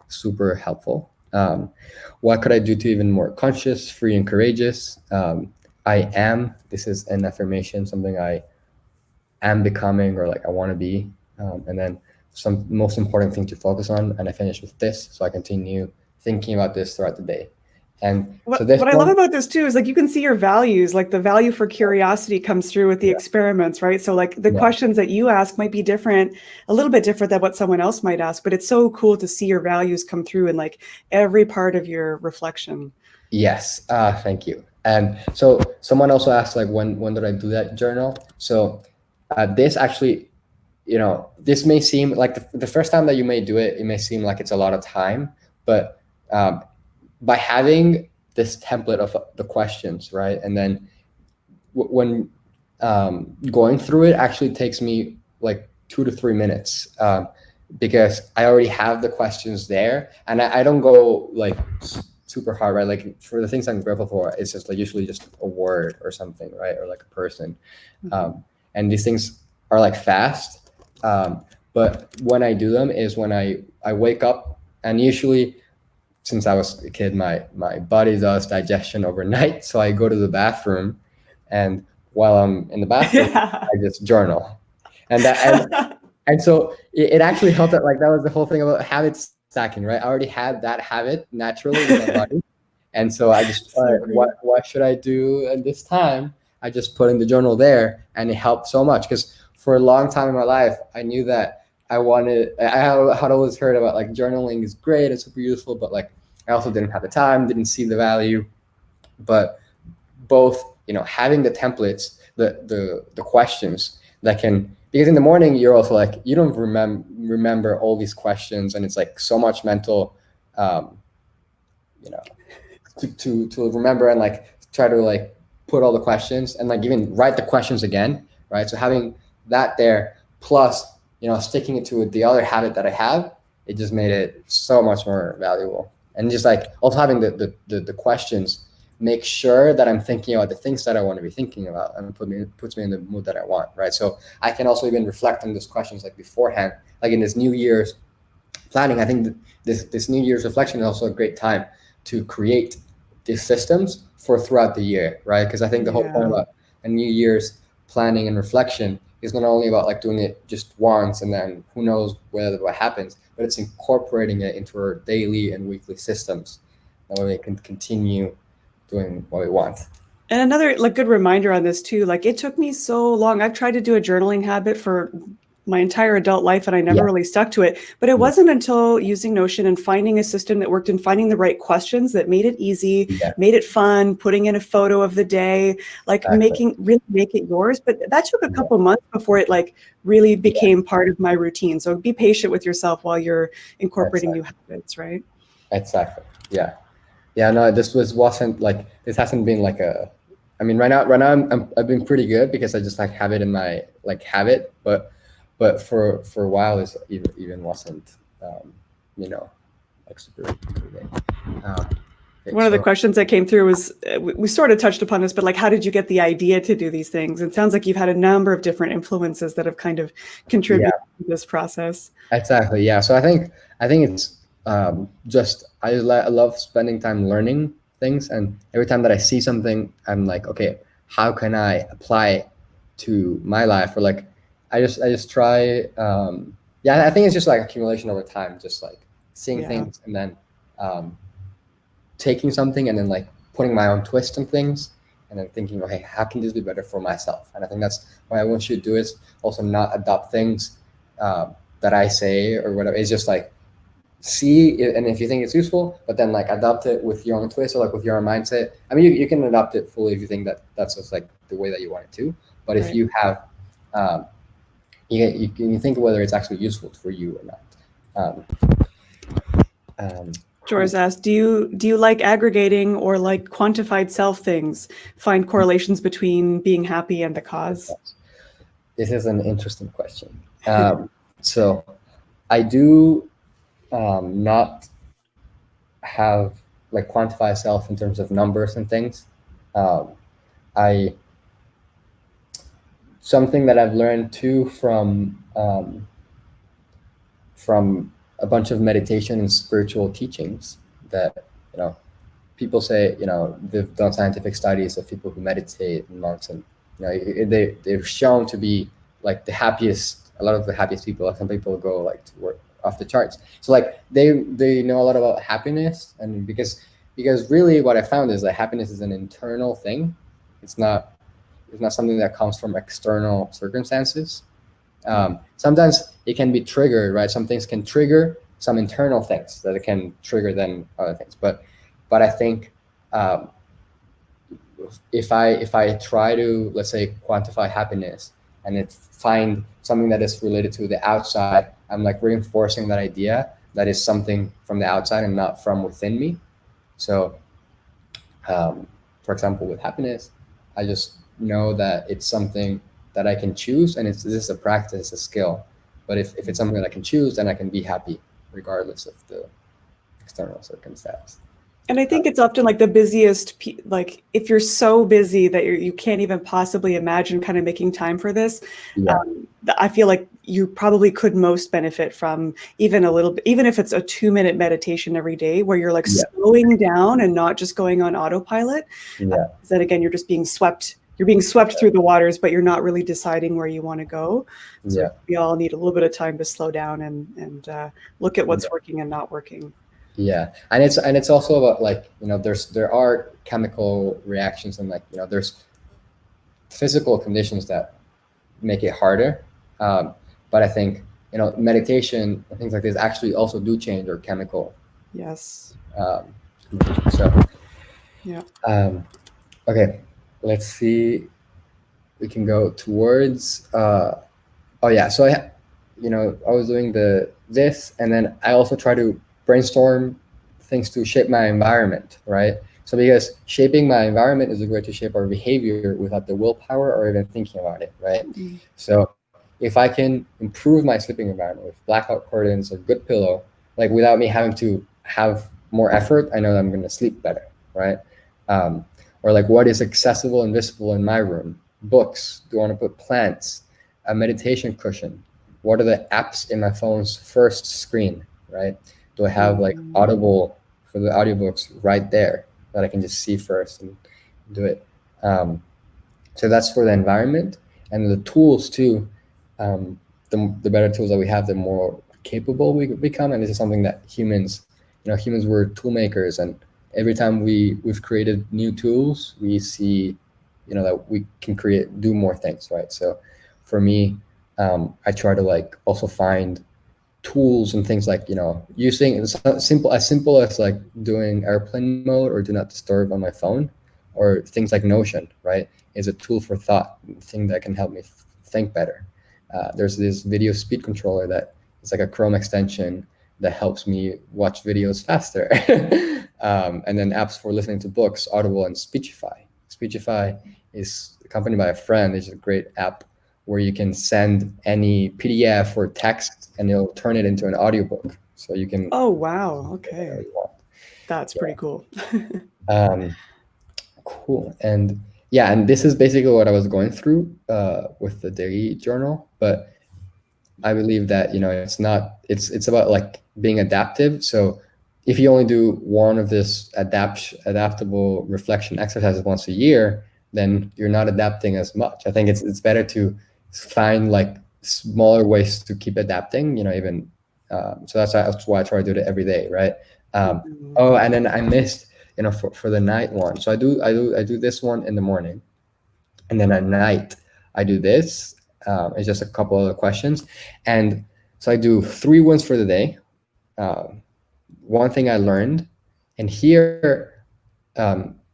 Speaker 2: super helpful. What could I do to even more conscious, free, and courageous? I am. This is an affirmation, something I am becoming, or like I want to be. And then some most important thing to focus on. And I finish with this, so I continue thinking about this throughout the day. And so this
Speaker 1: What I love
Speaker 2: one,
Speaker 1: about this too is like you can see your values, like the value for curiosity comes through with the
Speaker 2: yeah,
Speaker 1: experiments, right? So like the
Speaker 2: yeah.
Speaker 1: questions that you ask might be different, a little bit different than what someone else might ask, but it's so cool to see your values come through in like every part of your reflection.
Speaker 2: Yes, thank you. And so someone also asked like when did I do that journal? So this actually, this may seem like the first time that you may do it, it may seem like it's a lot of time, but um, by having this template of the questions, right? And then when going through it actually takes me like 2 to 3 minutes, because I already have the questions there, and I don't go like super hard, right? Like for the things I'm grateful for, it's just like usually just a word or something, right? Or like a person. And these things are like fast. But when I do them is when I wake up, and usually since I was a kid, my body does digestion overnight. So I go to the bathroom, and while I'm in the bathroom,
Speaker 1: Yeah.
Speaker 2: I just journal. And so it actually helped that like that was the whole thing about habit stacking, right? I already had that habit naturally with my body. And so I just, all
Speaker 1: So
Speaker 2: right,
Speaker 1: great.
Speaker 2: what should I do at this time? I just put in the journal there, and it helped so much because for a long time in my life, I knew that I had always heard about like journaling is great, it's super useful, but like I also didn't have the time, didn't see the value. But both, having the templates, the questions that can, because in the morning you're also like, you don't remember all these questions, and it's like so much mental, um, you know, to remember and like try to like put all the questions and like even write the questions again, right? So having that there plus sticking it to the other habit that I have, it just made it so much more valuable. And just like also having the questions make sure that I'm thinking about the things that I want to be thinking about, and puts me in the mood that I want, right? So I can also even reflect on those questions like beforehand, like in this New Year's planning. I think this New Year's reflection is also a great time to create these systems for throughout the year, right? Because I think the whole point
Speaker 1: Yeah.
Speaker 2: about a New Year's planning and reflection is not only about like doing it just once and then who knows what happens, but it's incorporating it into our daily and weekly systems. That way we can continue doing what we want.
Speaker 1: And another like good reminder on this too, like it took me so long. I've tried to do a journaling habit for my entire adult life and I never
Speaker 2: Yeah,
Speaker 1: really stuck to it. But it
Speaker 2: yeah,
Speaker 1: wasn't until using Notion and finding a system that worked and finding the right questions that made it easy,
Speaker 2: yeah,
Speaker 1: made it fun, putting in a photo of the day, like
Speaker 2: exactly.
Speaker 1: really make it yours. But that took a
Speaker 2: Yeah,
Speaker 1: couple months before it like really
Speaker 2: yeah,
Speaker 1: became part of my routine. So be patient with yourself while you're incorporating new
Speaker 2: exactly.
Speaker 1: habits, right?
Speaker 2: Exactly. Yeah. Yeah, no, wasn't like this hasn't been like a. I mean, right now I've been pretty good because I just like have it in my like habit, but for a while this even wasn't, you know, like super good. Okay,
Speaker 1: One of the
Speaker 2: so
Speaker 1: questions that came through was we sort of touched upon this, but like, how did you get the idea to do these things? It sounds like you've had a number of different influences that have kind of
Speaker 2: yeah,
Speaker 1: contributed to this process.
Speaker 2: exactly. Yeah, so I think it's just I love spending time learning things, and every time that I see something, I'm like, okay, how can I apply it to my life? Or like, I just try. Yeah, I think it's just like accumulation over time, just like seeing
Speaker 1: Yeah.
Speaker 2: things and then um, taking something and then like putting my own twist on things, and then thinking, okay, how can this be better for myself? And I think that's what everyone should do, is also not adopt things that I say or whatever. It's just like see it, and if you think it's useful, but then like adopt it with your own twist or like with your own mindset. I mean, you can adopt it fully if you think that that's just like the way that you want it to. But if
Speaker 1: Right.
Speaker 2: you have, um, you can think whether it's actually useful for you or not.
Speaker 1: George
Speaker 2: Cool.
Speaker 1: asked, do you like aggregating or like quantified self things? Find correlations between being happy and the cause?
Speaker 2: This is an interesting question. So I do not have like quantify self in terms of numbers and things. Um, I Something that I've learned too from a bunch of meditation and spiritual teachings that, people say, they've done scientific studies of people who meditate and monks, and they're shown to be like the happiest, a lot of the happiest people. Like some people go like to work off the charts. So like they know a lot about happiness, and because really what I found is that happiness is an internal thing. It's not something that comes from external circumstances. Sometimes it can be triggered, right? Some things can trigger some internal things that it can trigger then other things. But I think if I try to, let's say, quantify happiness and find something that is related to the outside, I'm like reinforcing that idea that is something from the outside and not from within me. So, for example, with happiness, I just know that it's something that I can choose, and this is a practice, a skill. But if it's something that I can choose, then I can be happy regardless of the external circumstance.
Speaker 1: And I think it's often like the busiest, like if you're so busy that you can't even possibly imagine kind of making time for this,
Speaker 2: Yeah.
Speaker 1: I feel like you probably could most benefit from even a little bit, even if it's a 2-minute meditation every day where you're like slowing down and not just going on autopilot.
Speaker 2: Yeah.
Speaker 1: Then again, you're just being swept. You're being swept through the waters, but you're not really deciding where you want to go. So we all need a little bit of time to slow down and look at what's working and not working.
Speaker 2: Yeah, and it's also about like, there are chemical reactions, and like, there's physical conditions that make it harder. But I think, meditation and things like this actually also do change our chemical.
Speaker 1: Yes.
Speaker 2: So.
Speaker 1: Yeah.
Speaker 2: Okay, let's see. We can go towards. Oh yeah, so I was doing this, and then I also try to brainstorm things to shape my environment, right? So because shaping my environment is a way to shape our behavior without the willpower or even thinking about it, right? Mm-hmm. So if I can improve my sleeping environment with blackout curtains, a good pillow, like without me having to have more effort, I know that I'm going to sleep better, right? Or like what is accessible and visible in my room? Books. Do I want to put plants? A meditation cushion? What are the apps in my phone's first screen, right? Do I have like Audible for the audiobooks right there that I can just see first and do it? So that's for the environment. And the tools too, the better tools that we have, the more capable we become. And this is something that humans were tool makers. And every time we've created new tools, we see, that we can do more things, right? So for me, I try to like also find tools and things like, using as simple as like doing airplane mode or do not disturb on my phone, or things like Notion, right? Is a tool for thought, thing that can help me think better. There's this video speed controller that is like a Chrome extension that helps me watch videos faster. And then apps for listening to books, Audible and Speechify. Speechify is accompanied by a friend. It's a great app where you can send any PDF or text and it'll turn it into an audiobook. So you can.
Speaker 1: Oh, wow. Okay. That's pretty cool.
Speaker 2: Cool. And yeah, and this is basically what I was going through with the daily journal. But I believe that, it's about like being adaptive. So if you only do one of this adaptable reflection exercises once a year, then you're not adapting as much. I think it's better to find like smaller ways to keep adapting, even. So that's why I try to do it every day, right? Oh, and then I missed, for the night one. So I do this one in the morning, and then at night I do this. It's just a couple other questions, and so I do 3 ones for the day. One thing I learned, and here,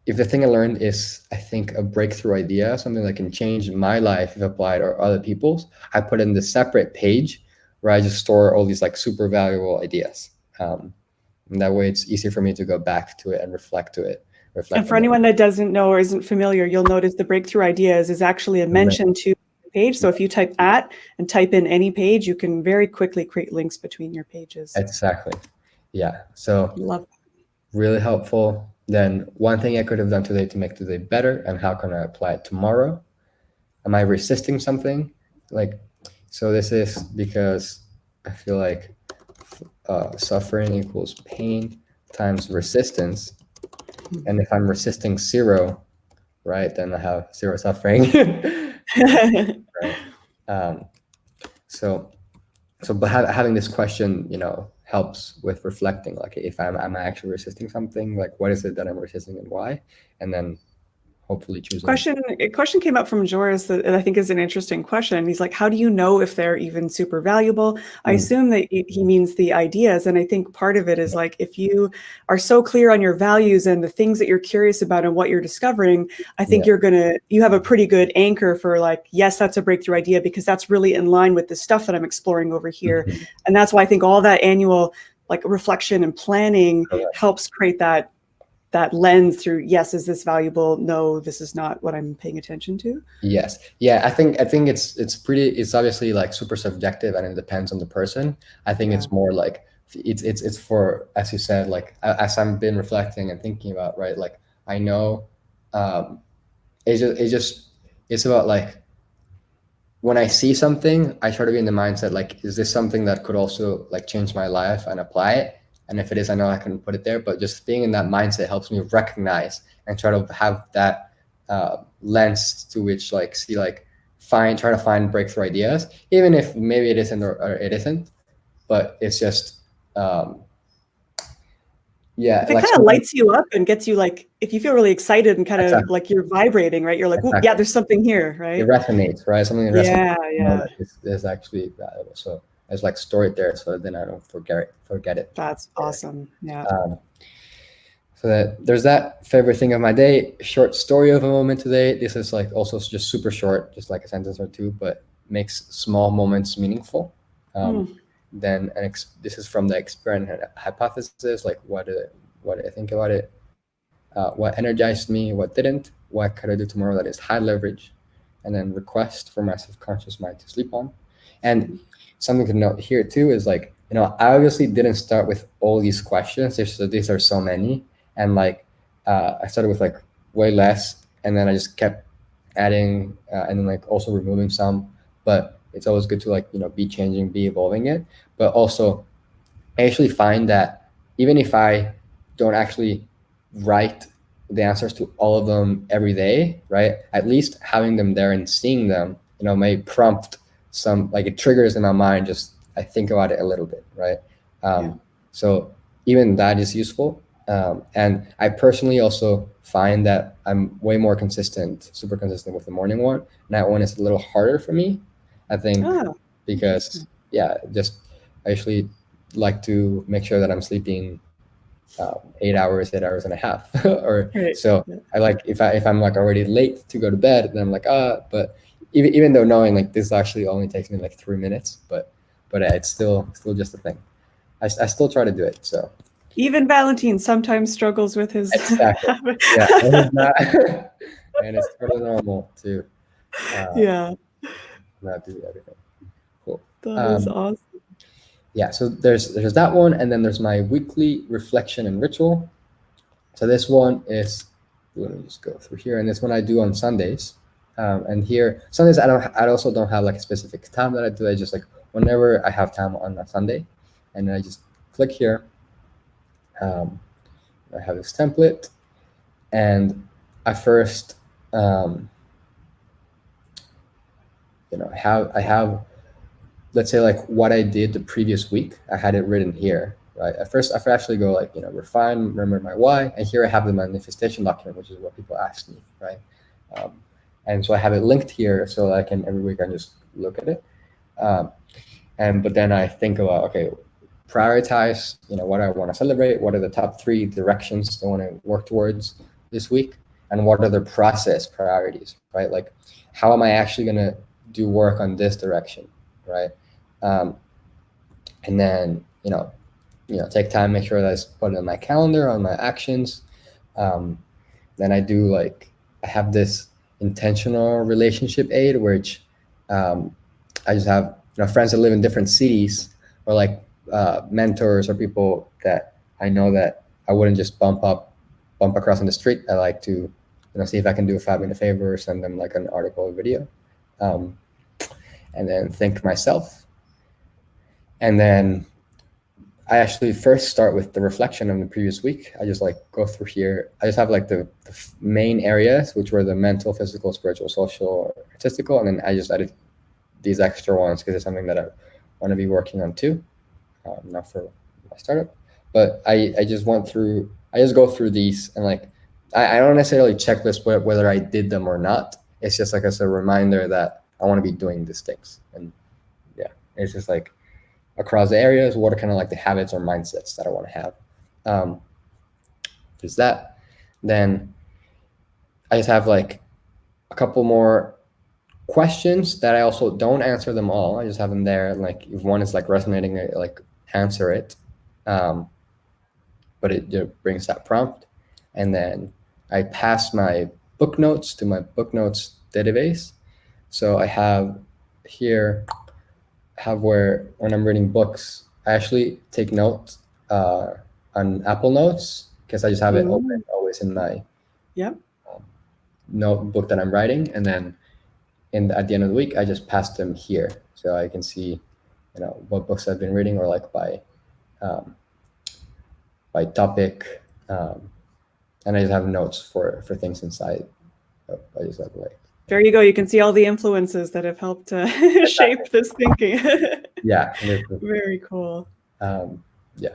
Speaker 2: if the thing I learned is, I think, a breakthrough idea, something that can change my life if applied or other people's, I put in the separate page where I just store all these like super valuable ideas. And that way it's easier for me to go back to it and reflect to it.
Speaker 1: And for anyone that doesn't know or isn't familiar, you'll notice the breakthrough ideas is actually a mention to the page. So if you type @ and type in any page, you can very quickly create links between your pages.
Speaker 2: Exactly. Yeah. So
Speaker 1: love that.
Speaker 2: Really helpful. Then one thing I could have done today to make today better, and how can I apply it tomorrow? Am I resisting something? So this is because I feel like suffering equals pain. times resistance. And if I'm resisting 0, right, then I have 0 suffering. Right. So but having this question, helps with reflecting, like if I'm actually resisting something, like what is it that I'm resisting and why, and then hopefully choosing.
Speaker 1: A question came up from Joris that I think is an interesting question. He's like, how do you know if they're even super valuable? I assume that he means the ideas. And I think part of it is like, if you are so clear on your values and the things that you're curious about and what you're discovering, I think you have a pretty good anchor for like, yes, that's a breakthrough idea because that's really in line with the stuff that I'm exploring over here. And that's why I think all that annual like reflection and planning helps create that lens through, yes, is this valuable? No, this is not what I'm paying attention to.
Speaker 2: Yes. Yeah. I think it's obviously like super subjective and it depends on the person. I think it's more like it's for, as you said, like as I've been reflecting and thinking about, right? Like I know, it's about like, when I see something, I try to be in the mindset, like, is this something that could also like change my life and apply it? And if it is, I know I can put it there, but just being in that mindset helps me recognize and try to have that lens to which like see, like try to find breakthrough ideas, even if maybe it isn't or it isn't, but it's just,
Speaker 1: if it kind of lights you up and gets you like, if you feel really excited and kind of like you're vibrating, right? You're like, yeah, there's something here, right?
Speaker 2: It resonates, right? Something that resonates. Yeah. Is actually valuable. So I just like store it there so then I don't forget it.
Speaker 1: That's awesome. Yeah.
Speaker 2: So that there's that favorite thing of my day. Short story of a moment today. This is like also just super short, just like a sentence or two, but makes small moments meaningful. Then this is from the experiment hypothesis, like what did I think about it? What energized me? What didn't? What could I do tomorrow that is high leverage? And then request for my subconscious mind to sleep on. And something to note here too is like, I obviously didn't start with all these questions. These are so many. And like, I started with like way less, and then I just kept adding, and then like also removing some, but it's always good to like, be changing, be evolving it. But also I actually find that even if I don't actually write the answers to all of them every day, right? At least having them there and seeing them, may prompt some, like it triggers in my mind, just I think about it a little bit, right? So even that is useful. And I personally also find that I'm way more super consistent with the morning one. Night one is a little harder for me, I think, because just I usually like to make sure that I'm sleeping 8 hours and a half, or so. I like if I'm like already late to go to bed, then I'm like but even though knowing like this actually only takes me like 3 minutes, but it's still just a thing. I still try to do it. So
Speaker 1: even Valentin sometimes struggles with his
Speaker 2: habit. Yeah, and it's not, and it's totally normal to not do everything. Cool.
Speaker 1: That is awesome.
Speaker 2: Yeah, so there's that one, and then there's my weekly reflection and ritual. So this one is, let me just go through here, and this one I do on Sundays. And here Sundays I also don't have like a specific time that I do. I just like whenever I have time on a Sunday, and then I just click here. I have this template, and I first I have, let's say like what I did the previous week. I had it written here, right? At first, I actually go like, refine, remember my why. And here I have the manifestation document, which is what people ask me, right? And so I have it linked here so that I can, every week I just look at it. But then I think about, okay, prioritize, what I want to celebrate. What are the top 3 directions I want to work towards this week? And what are the process priorities, right? Like, how am I actually going to do work on this direction, right? And then, take time, make sure that I put it on my calendar, on my actions. Then I do like, I have this intentional relationship aid, which I just have, friends that live in different cities, or like mentors or people that I know that I wouldn't just bump across on the street. I like to, see if I can do a 5-minute favor or send them like an article or video. And then thank myself. And then I actually first start with the reflection of the previous week. I just like go through here. I just have like the main areas, which were the mental, physical, spiritual, social, artistical, and then I just added these extra ones because it's something that I want to be working on too, not for my startup. But I just went through. I just go through these and like I don't necessarily checklist whether I did them or not. It's just like as a reminder that I want to be doing these things, and yeah, it's just like across the areas, what are kind of like the habits or mindsets that I want to have. There's that. Then I just have like a couple more questions that I also don't answer them all. I just have them there. Like if one is like resonating, I like answer it. But it brings that prompt. And then I pass my book notes to my book notes database. So I have here, where when I'm reading books, I actually take notes on Apple Notes because I just have it open always in my notebook that I'm writing. And then at the end of the week, I just pass them here so I can see, what books I've been reading or like by topic, and I just have notes for things inside. So I just have like.
Speaker 1: There you go. You can see all the influences that have helped shape this thinking.
Speaker 2: Yeah.
Speaker 1: Very cool.
Speaker 2: Yeah.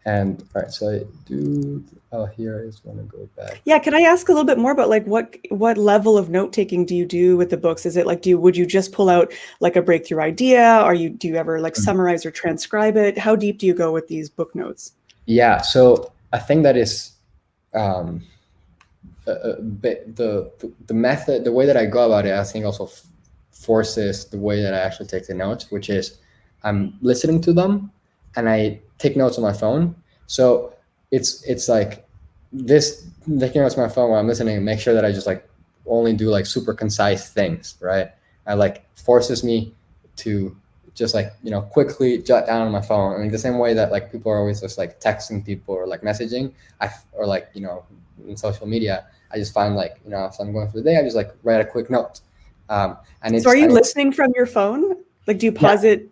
Speaker 2: And all right, so I do. Oh, here I just want to go back.
Speaker 1: Yeah, can I ask a little bit more about like what level of note taking do you do with the books? Is it like would you just pull out like a breakthrough idea, or do you ever like summarize or transcribe it? How deep do you go with these book notes?
Speaker 2: Yeah, so I think that is the method, the way that I go about it, I think also forces the way that I actually take the notes, which is I'm listening to them and I take notes on my phone. So it's like this, taking notes on my phone while I'm listening and make sure that I just like only do like super concise things, right? I like forces me to just like, quickly jot down on my phone. I mean, the same way that like people are always just like texting people or like messaging, or like, in social media, I just find like, if I'm going through the day, I just like write a quick note. And it's.
Speaker 1: So are you listening from your phone? Like, do you pause it,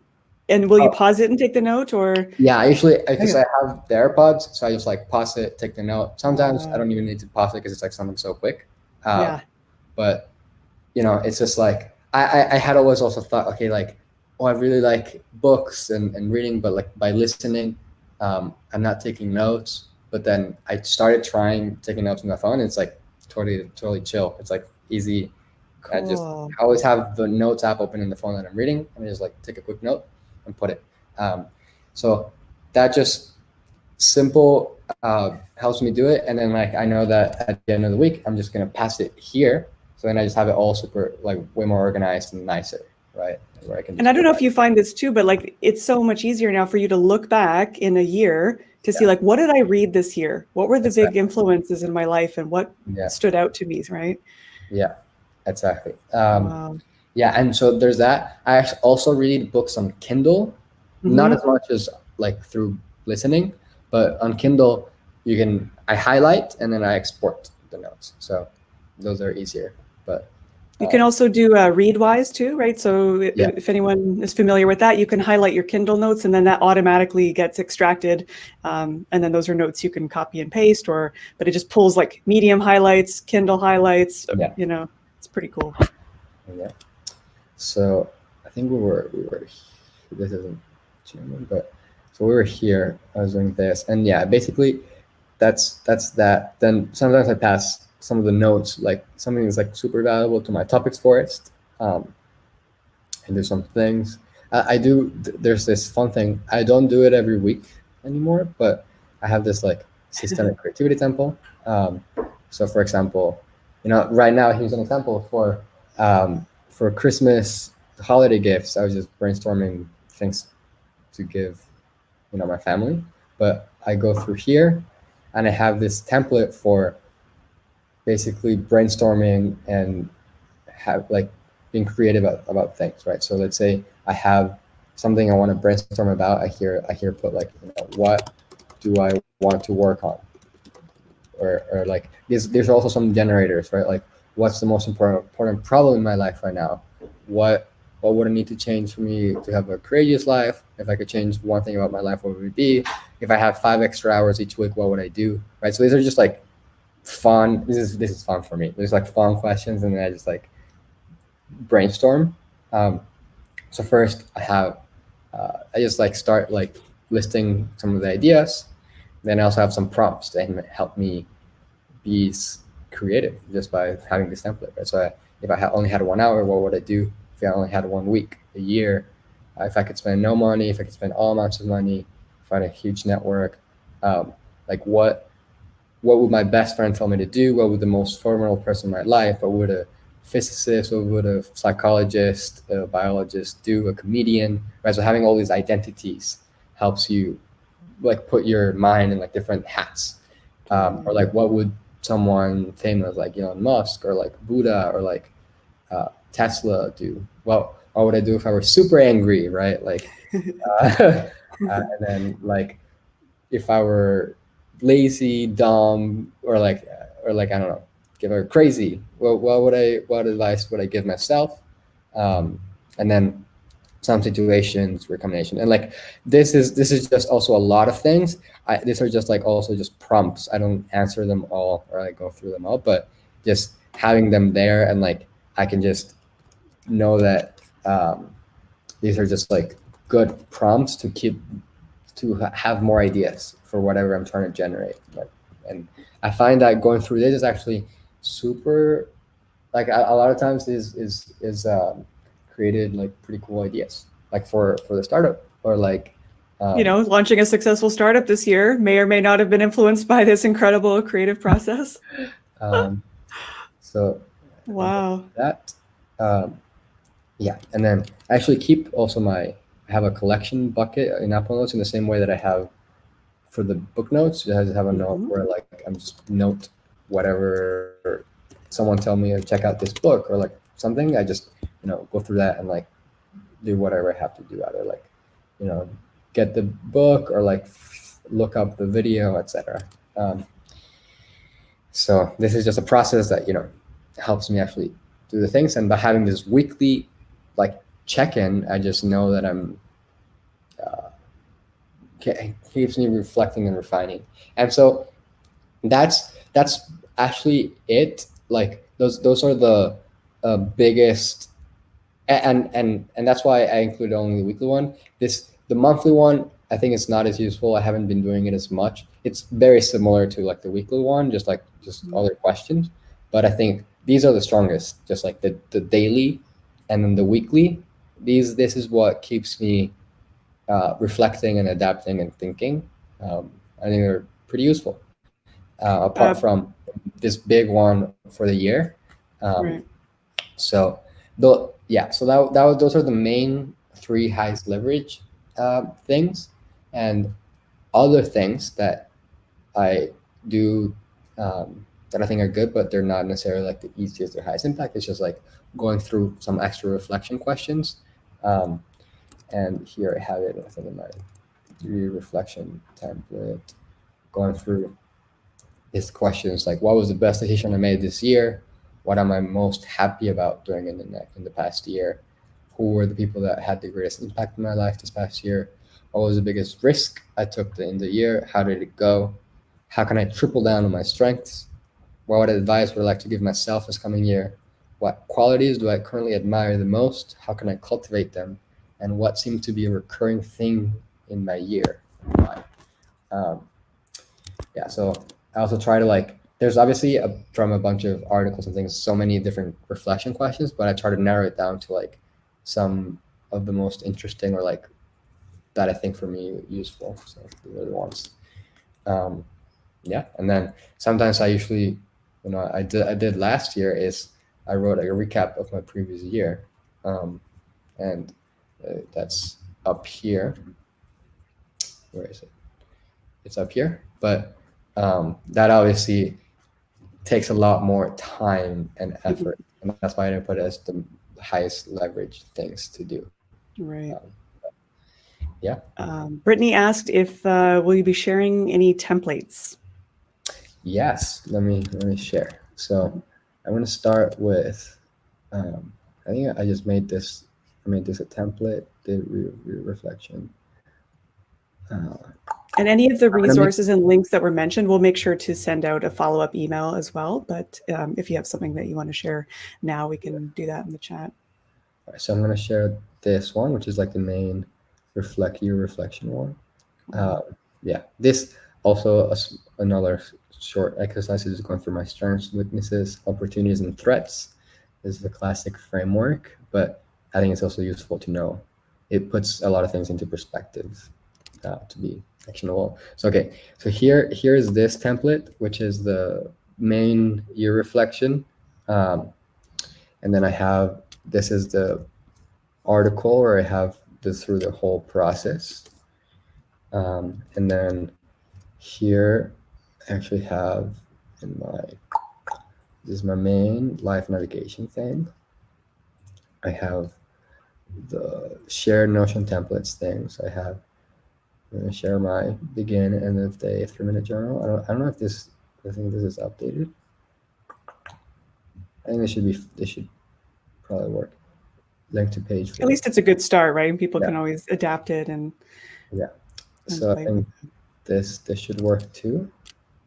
Speaker 1: and will you pause it and take the note, or?
Speaker 2: Yeah, I usually, because I have the AirPods, so I just like pause it, take the note. Sometimes I don't even need to pause it because it's like something so quick. But it's just like I had always also thought, okay, like, I really like books and reading, but like by listening, I'm not taking notes. But then I started trying taking notes on my phone. And it's like totally chill. It's like easy.
Speaker 1: Cool.
Speaker 2: I always have the notes app open in the phone that I'm reading, and I just like take a quick note and put it. So that just simple helps me do it. And then like I know that at the end of the week, I'm just gonna pass it here. So then I just have it all super like way more organized and nicer, right? Where I can.
Speaker 1: And I don't know if you find this too, but like it's so much easier now for you to look back in a year to see like, what did I read this year? What were the big influences in my life, and what stood out to me, right?
Speaker 2: Yeah, exactly.
Speaker 1: Wow.
Speaker 2: Yeah, and so there's that. I also read books on Kindle, not as much as like through listening, but on Kindle I highlight and then I export the notes. So those are easier. But
Speaker 1: you can also do Readwise too, right? So if anyone is familiar with that, you can highlight your Kindle notes, and then that automatically gets extracted. And then those are notes you can copy and paste, but it just pulls like Medium highlights, Kindle highlights. It's pretty cool.
Speaker 2: Yeah. So I think we were. This isn't German, but so we were here. I was doing this, and basically, that's that. Then sometimes I pass some of the notes, like something that's like super valuable to my topics forest, and there's some things I do. There's this fun thing. I don't do it every week anymore, but I have this like systemic creativity temple. So for example, right now here's an example for Christmas holiday gifts. I was just brainstorming things to give, my family. But I go through here, and I have this template for basically brainstorming and have like being creative about things, right? So let's say I have something I want to brainstorm about. I hear put like, what do I want to work on? Or like there's also some generators, right? Like what's the most important problem in my life right now? What what would I need to change for me to have a courageous life? If I could change one thing about my life, what would it be? If I have 5 extra hours each week, what would I do? Right. So these are just like fun. This is fun for me. There's like fun questions, and then I just like brainstorm. So first I just like start like listing some of the ideas. Then I also have some prompts that help me be creative just by having this template. Right? So if I only had 1 hour, what would I do? If I only had 1 week, a year, if I could spend no money, if I could spend all amounts of money, if I had a huge network, like what would my best friend tell me to do? What would the most formidable person in my life? What would a physicist, what would a psychologist, a biologist do? A comedian, right? So having all these identities helps you like put your mind in like different hats. Or like what would someone famous like Elon Musk or like Buddha or like Tesla do? Well, what would I do if I were super angry, right? Like, and then like if I were lazy, dumb, or like I don't know, give her crazy. Well, what advice would I give myself? And then some situations, recommendation, and like this is just also a lot of things. These are just like also just prompts. I don't answer them all or like go through them all, but just having them there and like I can just know that these are just like good prompts to have more ideas for whatever I'm trying to generate. And I find that going through this is actually super, like a lot of times is created like pretty cool ideas, like for the startup or like,
Speaker 1: launching a successful startup this year may or may not have been influenced by this incredible creative process.
Speaker 2: So
Speaker 1: wow.
Speaker 2: That, yeah. And then I actually keep also I have a collection bucket in Apple Notes in the same way that I have for the book notes. I just have a note where like I'm just note whatever someone tell me to check out this book or like something. I just go through that and like do whatever I have to do, either like get the book or like look up the video, etc. So this is just a process that helps me actually do the things, and by having this weekly like check-in, I just know that I'm keeps me reflecting and refining. And so that's actually it. Like those are the biggest, and that's why I included only the weekly one. The monthly one, I think it's not as useful. I haven't been doing it as much. It's very similar to like the weekly one, just other questions. But I think these are the strongest, just like the daily and then the weekly. This is what keeps me reflecting and adapting and thinking. I think they're pretty useful. Apart from this big one for the year.
Speaker 1: Right.
Speaker 2: So those are the main 3 highest leverage things, and other things that I do that I think are good, but they're not necessarily like the easiest or highest impact. It's just like going through some extra reflection questions. And here I have it, I think, in my 3 reflection template, going through these questions like, what was the best decision I made this year? What am I most happy about doing in the past year? Who were the people that had the greatest impact in my life this past year? What was the biggest risk I took in the year? How did it go? How can I triple down on my strengths? What advice would I like to give myself this coming year? What qualities do I currently admire the most? How can I cultivate them? And what seemed to be a recurring thing in my year? So I also try to there's obviously from a bunch of articles and things, so many different reflection questions, but I try to narrow it down to some of the most interesting or that I think for me useful. So these are the ones. And then sometimes I usually, I did last year is I wrote a recap of my previous year, and that's up here. Where is it? It's up here, but that obviously takes a lot more time and effort, and that's why I didn't put it as the highest leverage things to do.
Speaker 1: Right.
Speaker 2: Yeah.
Speaker 1: Brittany asked if will you be sharing any templates?
Speaker 2: Yes, let me share. So I'm going to start with I think I just made this I made this a template, did reflection.
Speaker 1: And any of the
Speaker 2: I'm gonna make-
Speaker 1: resources and links that were mentioned, we'll make sure to send out a follow-up email as well. But if you have something that you want to share now, we can do that in the chat.
Speaker 2: All right, so I'm going to share this one, which is like the main reflection one. Yeah, this also another short exercise is going through my strengths, weaknesses, opportunities, and threats. This is a classic framework, but I think it's also useful to know. It puts a lot of things into perspective to be actionable. So okay, so here's this template, which is the main year reflection, and then I have this is the article where I have this through the whole process, and then here I actually have in this is my main life navigation thing. I have the shared Notion templates thing. So I'm going to share my begin and end of day 3-minute journal. I don't know if I think this is updated. I think this should probably work. Link to page 4.
Speaker 1: At least it's a good start, right? People can always adapt it and
Speaker 2: So I think this should work too.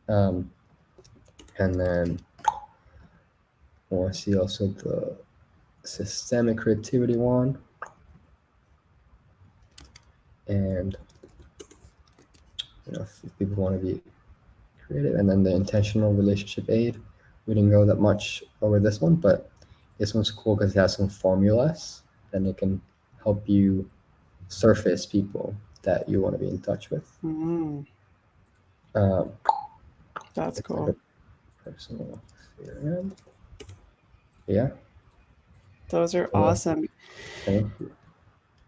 Speaker 2: And then I want to see also the systemic creativity one. And if people want to be creative, and then the intentional relationship aid. We didn't go that much over this one, but this one's cool because it has some formulas and it can help you surface people that you want to be in touch with.
Speaker 1: That's cool.
Speaker 2: Personal theorem. Yeah.
Speaker 1: Those are awesome.
Speaker 2: Thank you.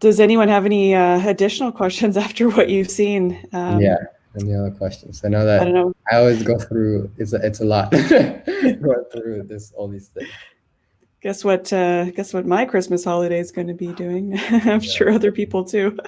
Speaker 1: Does anyone have any additional questions after what you've seen?
Speaker 2: Any other questions? I know that I always go through. It's a lot going through all these things.
Speaker 1: Guess what my Christmas holiday is going to be doing. I'm sure other people too.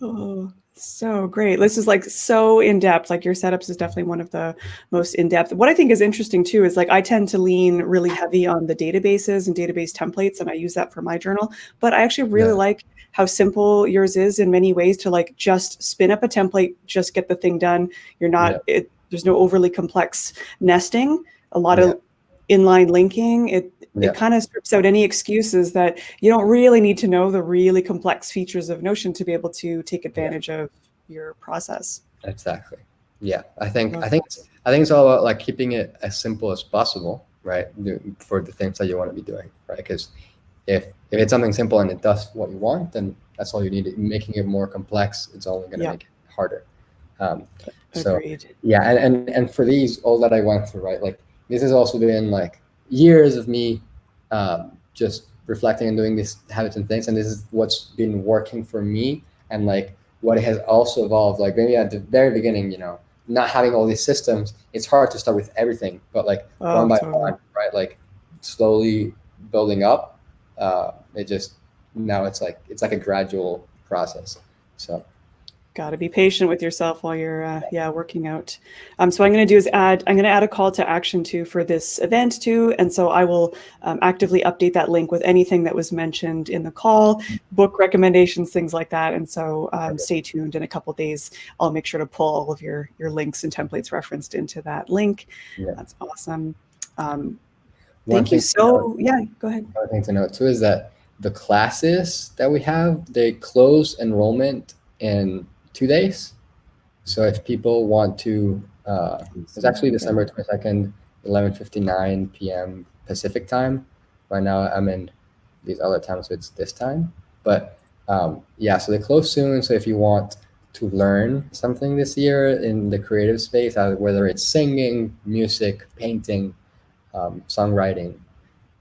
Speaker 1: Oh, so great. This is like so in depth. Like your setups is definitely one of the most in depth. What I think is interesting too is like I tend to lean really heavy on the databases and database templates, and I use that for my journal. But I actually really like how simple yours is in many ways to like just spin up a template, just get the thing done. You're not there's no overly complex nesting, a lot of inline linking. It kind of strips out any excuses that you don't really need to know the really complex features of Notion to be able to take advantage of your process.
Speaker 2: Exactly. Yeah, I think it's all about like keeping it as simple as possible, right? For the things that you want to be doing, right? Because if it's something simple and it does what you want, then that's all you need. Making it more complex, it's only going to make it harder.
Speaker 1: Agreed.
Speaker 2: And for these, all that I went through, right? Like this has also been like years of me just reflecting and doing these habits and things, and this is what's been working for me, and like what it has also evolved. Like maybe at the very beginning, not having all these systems, it's hard to start with everything, but like one by one, right? Like slowly building up. Now it's like a gradual process. So.
Speaker 1: Got to be patient with yourself while you're working out. So I'm going to do is I'm going to add a call to action too for this event too, and so I will actively update that link with anything that was mentioned in the call, book recommendations, things like that. And so stay tuned. In a couple of days, I'll make sure to pull all of your links and templates referenced into that link. That's awesome. Thank you. So go ahead.
Speaker 2: One thing to note too is that the classes that we have, they close enrollment in 2 days. So if people want to, it's actually December 22nd, 11:59 p.m. Pacific time. Right now I'm in these other times, so it's this time. But so they close soon. So if you want to learn something this year in the creative space, whether it's singing, music, painting, songwriting,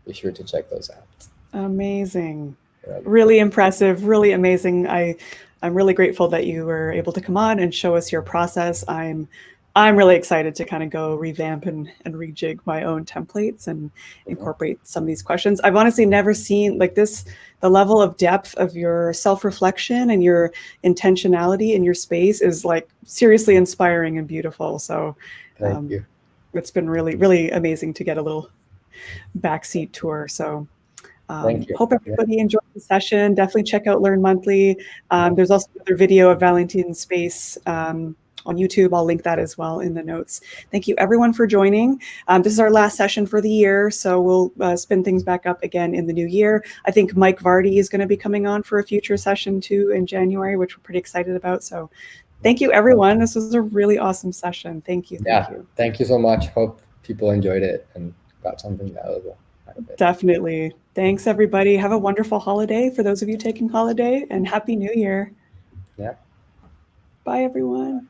Speaker 2: be sure to check those out.
Speaker 1: Amazing. Really impressive, really amazing. I'm really grateful that you were able to come on and show us your process. I'm really excited to kind of go revamp and rejig my own templates and incorporate some of these questions. I've honestly never seen like this, the level of depth of your self-reflection and your intentionality in your space is like seriously inspiring and beautiful. So
Speaker 2: Thank you.
Speaker 1: It's been really, really amazing to get a little backseat tour. So
Speaker 2: Thank you.
Speaker 1: Hope everybody enjoyed the session. Definitely check out Learn Monthly. There's also another video of Valentin's space on YouTube. I'll link that as well in the notes. Thank you everyone for joining. This is our last session for the year, so we'll spin things back up again in the new year. I think Mike Vardy is going to be coming on for a future session too in January, which we're pretty excited about. So thank you everyone. This was a really awesome session. Thank you. Thank you.
Speaker 2: Thank you so much. Hope people enjoyed it and got something valuable out of it.
Speaker 1: Definitely. Thanks everybody. Have a wonderful holiday for those of you taking holiday, and Happy New Year.
Speaker 2: Yeah.
Speaker 1: Bye everyone.